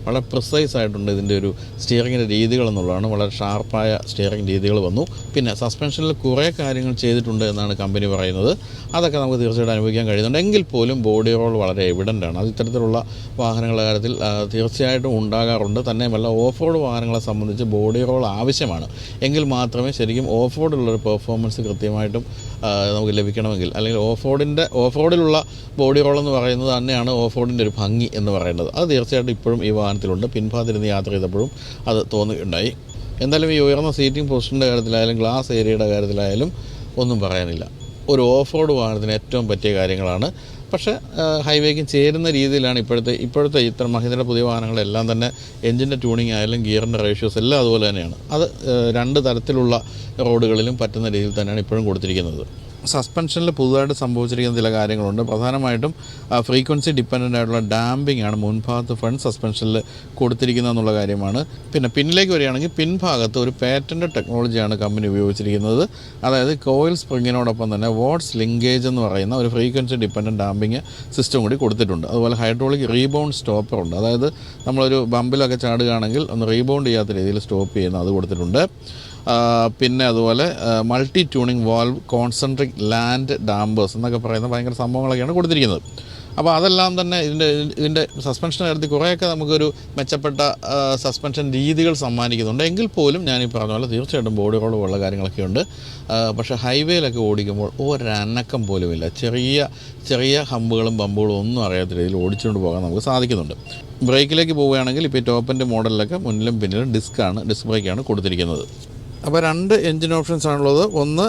[SPEAKER 1] വളരെ പ്രിസൈസ് ആയിട്ടുണ്ട് ഇതിൻ്റെ ഒരു സ്റ്റിയറിങ്ങിൻ്റെ രീതികൾ എന്നുള്ളതാണ്. വളരെ ഷാർപ്പായ സ്റ്റിയറിംഗ് രീതികൾ വന്നു. പിന്നെ സസ്പെൻഷനിൽ കുറേ കാര്യങ്ങൾ ചെയ്തിട്ടുണ്ട് എന്നാണ് കമ്പനി പറയുന്നത്. അതൊക്കെ നമുക്ക് തീർച്ചയായിട്ടും അനുഭവിക്കാൻ കഴിയുന്നുണ്ട്. എങ്കിൽ പോലും ബോഡി റോൾ വളരെ എവിഡൻ്റ് ആണ്. അത് ഇത്തരത്തിലുള്ള വാഹനങ്ങളുടെ കാര്യത്തിൽ തീർച്ചയായിട്ടും ഉണ്ടാകാറുണ്ട്. തന്നെയുമല്ല ഓഫ് റോഡ് വാഹനങ്ങളെ സംബന്ധിച്ച് ബോഡി റോൾ ആവശ്യമാണ്. എങ്കിൽ മാത്രമേ ശരിക്കും ഓഫ് റോഡിലുള്ളൊരു പെർഫോമൻസ് കൃത്യമായിട്ടും നമുക്ക് ലഭിക്കണമെങ്കിൽ, അല്ലെങ്കിൽ ഓഫ് റോഡിലുള്ള ബോഡി റോൾ എന്ന് പറയുന്നത് തന്നെയാണ് ഓഫ് റോഡിൻ്റെ ഒരു ഭംഗി എന്ന് പറയുന്നത്. അത് തീർച്ചയായിട്ടും ഇപ്പോഴും ഈ വാഹനത്തിലുണ്ട്. പിൻഭാഗത്തിരുന്ന് യാത്ര ചെയ്തപ്പോഴും അത് തോന്നുകയുണ്ടായി. എന്തായാലും ഈ ഉയർന്ന സീറ്റിംഗ് പൊസിഷൻ്റെ കാര്യത്തിലായാലും ഗ്ലാസ് ഏരിയയുടെ കാര്യത്തിലായാലും ഒന്നും പറയാനില്ല. ഒരു ഓഫ് റോഡ് വാഹനത്തിന് ഏറ്റവും പറ്റിയ കാര്യങ്ങളാണ്. പക്ഷേ ഹൈവേക്കും ചേരുന്ന രീതിയിലാണ് ഇപ്പോഴത്തെ ഇത്തരം മഹീന്ദ്രയുടെ പുതിയ വാഹനങ്ങളെല്ലാം തന്നെ. എഞ്ചിൻ്റെ ട്യൂണിങ് ആയാലും ഗിയറിൻ്റെ റേഷ്യോസ് എല്ലാം അതുപോലെ തന്നെയാണ്. അത് 2 തരത്തിലുള്ള റോഡുകളിലും പറ്റുന്ന രീതിയിൽ തന്നെയാണ് ഇപ്പോഴും കൊടുത്തിരിക്കുന്നത്. സസ്പെൻഷനിൽ പുതുതായിട്ട് സംഭവിച്ചിരിക്കുന്ന ചില കാര്യങ്ങളുണ്ട്. പ്രധാനമായിട്ടും ഫ്രീക്വൻസി ഡിപ്പെൻഡൻ്റ് ആയിട്ടുള്ള ഡാമ്പിംഗ് ആണ് മുൻഭാഗത്ത് ഫ്രണ്ട് സസ്പെൻഷനിൽ കൊടുത്തിരിക്കുന്നത് എന്നുള്ള കാര്യമാണ്. പിന്നെ പിന്നിലേക്ക് വരികയാണെങ്കിൽ പിൻഭാഗത്ത് ഒരു പാറ്റൻ്റ് ടെക്നോളജിയാണ് കമ്പനി ഉപയോഗിച്ചിരിക്കുന്നത്. അതായത് കോയിൽ സ്പ്രിങ്ങിനോടൊപ്പം തന്നെ വാട്ട്സ് ലിങ്കേജ് എന്ന് പറയുന്ന ഒരു ഫ്രീക്വൻസി ഡിപ്പെൻഡൻ്റ് ഡാമ്പിങ് സിസ്റ്റം കൂടി കൊടുത്തിട്ടുണ്ട്. അതുപോലെ ഹൈഡ്രോളിക് റീബൗണ്ട് സ്റ്റോപ്പറുണ്ട്. അതായത് നമ്മളൊരു ബമ്പിലൊക്കെ ചാടുകയാണെങ്കിൽ ഒന്ന് റീബൗണ്ട് ചെയ്യാത്ത രീതിയിൽ സ്റ്റോപ്പ് ചെയ്യുന്ന അത് കൊടുത്തിട്ടുണ്ട്. പിന്നെ അതുപോലെ multi tuning valve concentric land dampers എന്നൊക്കെ പറയുന്ന ഭയങ്കര സംഭവങ്ങളൊക്കെയാണ് കൊടുത്തിരിക്കുന്നത്. അപ്പോൾ അതെല്ലാം തന്നെ ഇതിൻ്റെ സസ്പെൻഷൻ കാര്യത്തിൽ കുറേയൊക്കെ നമുക്കൊരു മെച്ചപ്പെട്ട സസ്പെൻഷൻ രീതികൾ സമ്മാനിക്കുന്നുണ്ട്. എങ്കിൽ പോലും ഞാനീ പറഞ്ഞ പോലെ തീർച്ചയായിട്ടും ബോഡി റോൾ പോലുള്ള കാര്യങ്ങളൊക്കെ ഉണ്ട്. പക്ഷേ ഹൈവേയിലൊക്കെ ഓടിക്കുമ്പോൾ ഒരനക്കം പോലുമില്ല. ചെറിയ ഹമ്പുകളും ബമ്പുകളും ഒന്നും അറിയാത്ത രീതിയിൽ ഓടിച്ചുകൊണ്ട് പോകാൻ നമുക്ക് സാധിക്കുന്നുണ്ട്. ബ്രേക്കിലേക്ക് പോവുകയാണെങ്കിൽ ഇപ്പോൾ ടോപ്പ് എൻഡ് മോഡലിലൊക്കെ മുന്നിലും പിന്നിലും ഡിസ്ക് ബ്രേക്കാണ് കൊടുത്തിരിക്കുന്നത്. അപ്പോൾ 2 എൻജിൻ ഓപ്ഷൻസ് ആണുള്ളത്. ഒന്ന്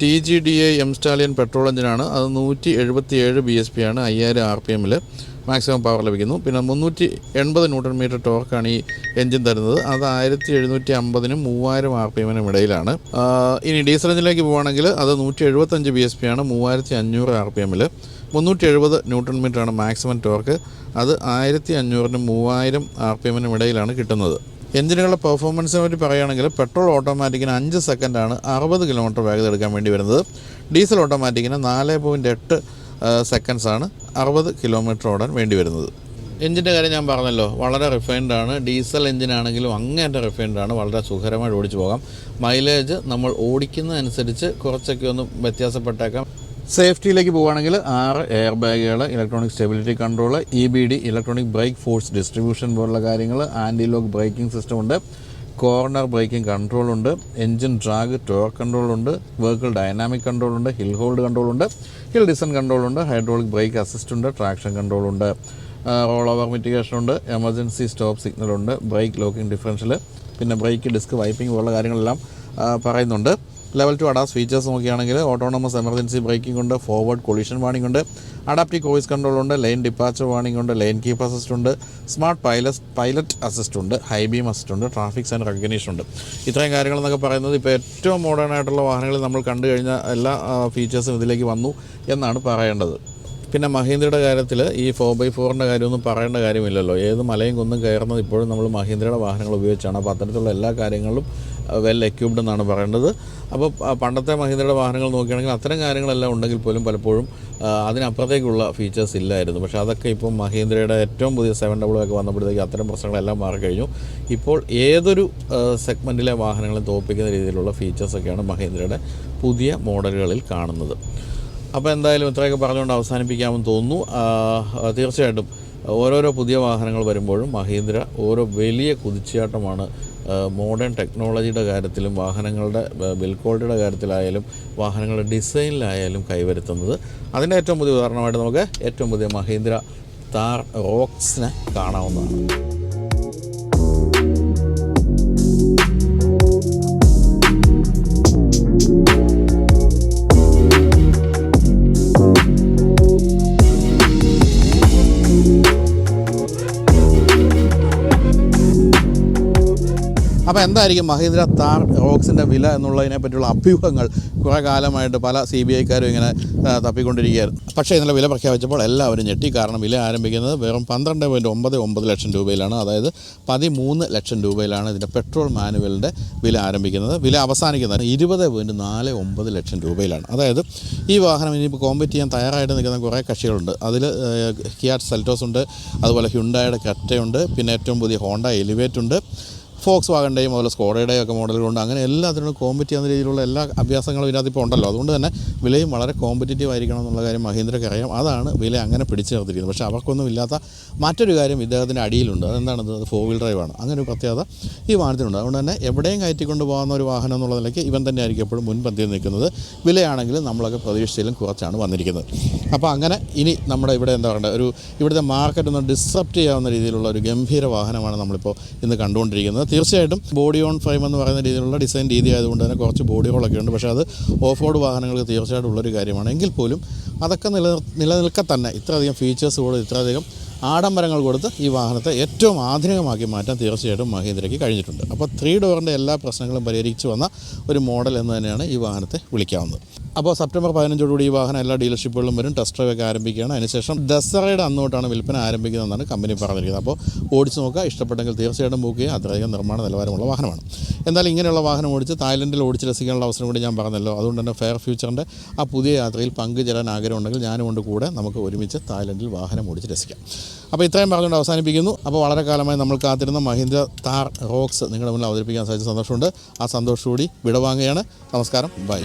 [SPEAKER 1] TGDI M Stallion പെട്രോൾ എഞ്ചിനാണ്. അത് 177 BSP ആണ്. 5000 RPM മാക്സിമം പവർ ലഭിക്കുന്നു. പിന്നെ 380 Nm ടോർക്കാണ് ഈ എൻജിൻ തരുന്നത്. അത് 1750-നും 3000 RPM ഇടയിലാണ്. ഇനി ഡീസൽ എഞ്ചിനിലേക്ക് പോവുകയാണെങ്കിൽ അത് 175 BSP ആണ്. 3500 RPM 370 Nm ആണ് മാക്സിമം ടോർക്ക്. അത് 1500-നും 3000 RPM ഇടയിലാണ് കിട്ടുന്നത്. എഞ്ചിനുകളുടെ പെർഫോമൻസിനെ പറ്റി പറയുകയാണെങ്കിൽ പെട്രോൾ ഓട്ടോമാറ്റിക്കിന് 5 സെക്കൻഡാണ് 60 കിലോമീറ്റർ വേഗത എടുക്കാൻ വേണ്ടി വരുന്നത്. ഡീസൽ ഓട്ടോമാറ്റിക്കിന് 4.8 സെക്കൻഡ്സാണ് 60 കിലോമീറ്റർ ഓടാൻ വേണ്ടി വരുന്നത്. എഞ്ചിൻ്റെ കാര്യം ഞാൻ പറഞ്ഞല്ലോ, വളരെ റിഫൈൻഡാണ്. ഡീസൽ എഞ്ചിനാണെങ്കിലും അങ്ങേയറ്റം റിഫൈൻഡാണ്. വളരെ സുഖകരമായിട്ട് ഓടിച്ചു പോകാം. മൈലേജ് നമ്മൾ ഓടിക്കുന്നതനുസരിച്ച് കുറച്ചൊക്കെ ഒന്ന് വ്യത്യാസപ്പെട്ടേക്കാം. സേഫ്റ്റിയിലേക്ക് പോവുകയാണെങ്കിൽ 6 എയർ ബാഗുകൾ, electronic stability control, EBD electronic brake force distribution പോലുള്ള കാര്യങ്ങൾ, ആൻറ്റി ലോക്ക് ബ്രേക്കിംഗ് സിസ്റ്റം ഉണ്ട്, കോർണർ ബ്രേക്കിംഗ് കൺട്രോളുണ്ട്, എൻജിൻ ഡ്രാഗ് ടോർക്ക് കൺട്രോളുണ്ട്, വെഹിക്കിൾ ഡൈനാമിക് കൺട്രോളുണ്ട്, ഹിൽ ഹോൾഡ് കൺട്രോളുണ്ട്, ഹിൽ ഡിസൻ കൺട്രോളുണ്ട്, ഹൈഡ്രോളിക് ബ്രേക്ക് അസിസ്റ്റ് ഉണ്ട്, ട്രാക്ഷൻ കൺട്രോളുണ്ട്, റോൾ ഓവർ മിറ്റിഗേഷൻ ഉണ്ട്, എമർജൻസി സ്റ്റോപ്പ് സിഗ്നലുണ്ട്, ബ്രേക്ക് ലോക്കിംഗ് ഡിഫറൻഷ്യൽ, പിന്നെ ബ്രേക്ക് ഡിസ്ക് വൈപ്പിംഗ് പോലുള്ള കാര്യങ്ങളെല്ലാം പറയുന്നുണ്ട്. ലെവൽ 2 അഡാസ് ഫീച്ചേഴ്സ് നോക്കുകയാണെങ്കിൽ ഓട്ടോണമസ് എമർജൻസി ബ്രേക്കിംഗ് ഉണ്ട്, ഫോർവേഡ് കൊളിഷൻ വാണിംഗ് ഉണ്ട്, അഡാപ്റ്റീവ് ക്രൂയിസ് കൺട്രോൾ ഉണ്ട്, ലൈൻ ഡിപ്പാച്ചർ വാണിംഗ് ഉണ്ട്, ലൈൻ കീപ്പ് അസിസ്റ്റ് ഉണ്ട്, സ്മാർട്ട് പൈലറ്റ് അസിസ്റ്റ് ഉണ്ട്, ഹൈ ബീം അസിസ്റ്റ് ഉണ്ട്, ട്രാഫിക് സൈൻ റെക്കഗ്നീഷൻ ഉണ്ട്. ഇത്രയും കാര്യങ്ങളെന്നൊക്കെ പറയുന്നത് ഇപ്പോൾ ഏറ്റവും മോഡേൺ ആയിട്ടുള്ള വാഹനങ്ങളിൽ നമ്മൾ കണ്ടു കഴിഞ്ഞ എല്ലാ ഫീച്ചേഴ്സും ഇതിലേക്ക് വന്നു എന്നാണ് പറയേണ്ടത്. പിന്നെ മഹീന്ദ്രയുടെ കാര്യത്തിൽ ഈ 4x4ൻ്റെ കാര്യമൊന്നും പറയേണ്ട കാര്യമില്ലല്ലോ. ഏത് മലയും കുന്നും കയറുന്നത് ഇപ്പോഴും നമ്മൾ മഹീന്ദ്രയുടെ വാഹനങ്ങൾ ഉപയോഗിച്ചാണ്. അപ്പോൾ അത്തരത്തിലുള്ള എല്ലാ കാര്യങ്ങളിലും വെൽ എക്യുപ്ഡ് എന്നാണ് പറയേണ്ടത്. അപ്പോൾ പണ്ടത്തെ മഹീന്ദ്രയുടെ വാഹനങ്ങൾ നോക്കുകയാണെങ്കിൽ അത്തരം കാര്യങ്ങളെല്ലാം ഉണ്ടെങ്കിൽ പോലും പലപ്പോഴും അതിനപ്പുറത്തേക്കുള്ള ഫീച്ചേഴ്സ് ഇല്ലായിരുന്നു. പക്ഷേ അതൊക്കെ ഇപ്പം മഹീന്ദ്രയുടെ ഏറ്റവും പുതിയ 700 ഒക്കെ വന്നപ്പോഴത്തേക്ക് അത്തരം പ്രശ്നങ്ങളെല്ലാം മാറിക്കഴിഞ്ഞു. ഇപ്പോൾ ഏതൊരു സെഗ്മെൻറ്റിലെ വാഹനങ്ങളെ തോൽപ്പിക്കുന്ന രീതിയിലുള്ള ഫീച്ചേഴ്സൊക്കെയാണ് മഹീന്ദ്രയുടെ പുതിയ മോഡലുകളിൽ കാണുന്നത്. അപ്പോൾ എന്തായാലും ഇത്രയൊക്കെ പറഞ്ഞുകൊണ്ട് അവസാനിപ്പിക്കാമെന്ന് തോന്നുന്നു. തീർച്ചയായിട്ടും ഓരോരോ പുതിയ വാഹനങ്ങൾ വരുമ്പോഴും മഹീന്ദ്ര ഓരോ വലിയ കുതിച്ചുചാട്ടമാണ് മോഡേൺ ടെക്നോളജിയുടെ കാര്യത്തിലും വാഹനങ്ങളുടെ ബിൽഡ് ക്വാളിറ്റിയുടെ കാര്യത്തിലായാലും വാഹനങ്ങളുടെ ഡിസൈനിലായാലും കൈവരുത്തുന്നത്. അതിൻ്റെ ഏറ്റവും പുതിയ ഉദാഹരണമായിട്ട് നമുക്ക് ഏറ്റവും പുതിയ മഹീന്ദ്ര താർ റോക്സിനെ കാണാവുന്നതാണ്. അപ്പോൾ എന്തായിരിക്കും മഹീന്ദ്ര താർ റോക്സിൻ്റെ വില എന്നുള്ളതിനെ പറ്റിയുള്ള അഭ്യൂഹങ്ങൾ കുറേ കാലമായിട്ട് പല CBIക്കാരും ഇങ്ങനെ തപ്പിക്കൊണ്ടിരിക്കുകയായിരുന്നു. പക്ഷേ ഇന്നലെ വില പ്രഖ്യാപിച്ചപ്പോൾ എല്ലാവരും ഞെട്ടി. കാരണം വില ആരംഭിക്കുന്നത് വെറും 12.99 ലക്ഷം രൂപയിലാണ്. അതായത് 13 ലക്ഷം രൂപയിലാണ് ഇതിൻ്റെ പെട്രോൾ മാനുവലിൻ്റെ വില ആരംഭിക്കുന്നത്. വില അവസാനിക്കുന്നത് 20.49 ലക്ഷം രൂപയിലാണ്. അതായത് ഈ വാഹനം ഇനിയിപ്പോൾ കോമ്പറ്റ് ചെയ്യാൻ തയ്യാറായിട്ട് നിൽക്കുന്ന കുറേ കക്ഷികളുണ്ട്. അതിൽ കിയ സെൽറ്റോസ് ഉണ്ട്, അതുപോലെ ഹ്യുണ്ടായുടെ ക്രെറ്റയുണ്ട്, പിന്നെ ഏറ്റവും പുതിയ ഹോണ്ട എലിവേറ്റ് ഉണ്ട്, ഫോക്സ് വാഗൻ്റെയും അതുപോലെ സ്കോഡയുടെയും ഒക്കെ മോഡലുകളുണ്ട്. അങ്ങനെ എല്ലാത്തിനും കോമ്പറ്റ് ചെയ്യുന്ന രീതിയിലുള്ള എല്ലാ അഭ്യാസങ്ങളും ഇതിനകത്തിപ്പോൾ ഉണ്ടല്ലോ. അതുകൊണ്ട് തന്നെ വിലയും വളരെ കോമ്പറ്റീറ്റീവ് ആയിരിക്കണം എന്നുള്ള കാര്യം മഹീന്ദ്രയ്ക്ക് അറിയാം. അതാണ് വില അങ്ങനെ പിടിച്ചു നിർത്തിയിരിക്കുന്നത്. പക്ഷേ അവർക്കൊന്നും ഇല്ലാത്ത മറ്റൊരു കാര്യം ഇദ്ദേഹത്തിൻ്റെ അടിയിലുണ്ട്. അതെന്താണത്? 4 വീൽ ഡ്രൈവാണ്. അങ്ങനെ ഒരു പ്രത്യേകത ഈ വാഹനത്തിനുണ്ട്. അതുകൊണ്ട് തന്നെ എവിടെയും കയറ്റിക്കൊണ്ട് പോകുന്ന ഒരു വാഹനം എന്നുള്ള നിലയ്ക്ക് ഇവൻ തന്നെ ആയിരിക്കും എപ്പോഴും മുൻപന്തിയിൽ നിൽക്കുന്നത്. വിലയാണെങ്കിൽ നമ്മളൊക്കെ പ്രതീക്ഷിച്ചതിലും കുറച്ചാണ് വന്നിരിക്കുന്നത്. അപ്പോൾ അങ്ങനെ ഇനി നമ്മുടെ ഇവിടെ എന്താ പറയുക, ഇവിടുത്തെ മാർക്കറ്റ് ഒന്ന് ഡിസ്റപ്റ്റ് ചെയ്യാവുന്ന രീതിയിലുള്ള ഒരു ഗംഭീര വാഹനമാണ് നമ്മളിപ്പോൾ ഇന്ന് കണ്ടുകൊണ്ടിരിക്കുന്നത്. തീർച്ചയായിട്ടും ബോഡി ഓൺ ഫ്രെയിം എന്ന് പറയുന്ന രീതിയിലുള്ള ഡിസൈൻ രീതി ആയതുകൊണ്ട് തന്നെ കുറച്ച് ബോഡി ഹോളൊക്കെ ഉണ്ട്. പക്ഷേ അത് ഓഫ് റോഡ് വാഹനങ്ങൾക്ക് തീർച്ചയായിട്ടും ഉള്ളൊരു കാര്യമാണ്. എങ്കിൽ പോലും അതൊക്കെ നിലനിൽക്കെ തന്നെ ഇത്രയധികം ഫീച്ചേഴ്സ് കൊടുത്ത് ഇത്രയധികം ആഡംബരങ്ങൾ കൊടുത്ത് ഈ വാഹനത്തെ ഏറ്റവും ആധുനികമാക്കി മാറ്റാൻ തീർച്ചയായിട്ടും മഹീന്ദ്രയ്ക്ക് കഴിഞ്ഞിട്ടുണ്ട്. അപ്പോൾ 3 ഡോറിൻ്റെ എല്ലാ പ്രശ്നങ്ങളും പരിഹരിച്ചു വന്ന ഒരു മോഡൽ എന്ന് തന്നെയാണ് ഈ വാഹനത്തെ വിളിക്കാവുന്നത്. അപ്പോൾ സെപ്റ്റംബർ 15 ഈ വാഹനം എല്ലാ ഡീലർഷിപ്പുകളിലും വരും. ടെസ്റ്റ് ഡ്രൈവ് ഒക്കെ ആരംഭിക്കുകയാണ്. അതിനുശേഷം ദസറയുടെ അന്നോട്ടാണ് വിൽപ്പന ആരംഭിക്കുന്നതെന്നാണ് കമ്പനി പറഞ്ഞിരിക്കുന്നത്. അപ്പോൾ ഓടിച്ച് നോക്കുക, ഇഷ്ടപ്പെട്ടെങ്കിൽ തീർച്ചയായിട്ടും ബുക്ക് ചെയ്യുക. അത്രയധികം നിർമ്മാണ നിലവാരമുള്ള വാഹനമാണ്. എന്തായാലും ഇങ്ങനെയുള്ള വാഹനം ഓടിച്ച് തായ്ലൻഡിൽ ഓടിച്ച് രസിക്കാനുള്ള അവസരം കൂടി ഞാൻ പറഞ്ഞല്ലോ. അതുകൊണ്ട് തന്നെ ഫെയർ ഫ്യൂച്ചറിൻ്റെ ആ പുതിയ യാത്രയിൽ പങ്കുചേരാൻ ആഗ്രഹമുണ്ടെങ്കിൽ ഞാനും കൊണ്ട് കൂടെ നമുക്ക് ഒരുമിച്ച് തായ്ലൻഡിൽ വാഹനം ഓടിച്ച് രസിക്കാം. അപ്പോൾ ഇത്രയും പറഞ്ഞുകൊണ്ട് അവസാനിപ്പിക്കുന്നു. അപ്പോൾ വളരെ കാലമായി നമ്മൾ കാത്തിരുന്ന മഹീന്ദ്ര താർ റോക്സ് നിങ്ങളുടെ മുന്നിൽ അവതരിപ്പിക്കാൻ സാധിച്ച സന്തോഷമുണ്ട്. ആ സന്തോഷത്തോടെ വിടവാങ്ങുകയാണ്. നമസ്കാരം, ബൈ.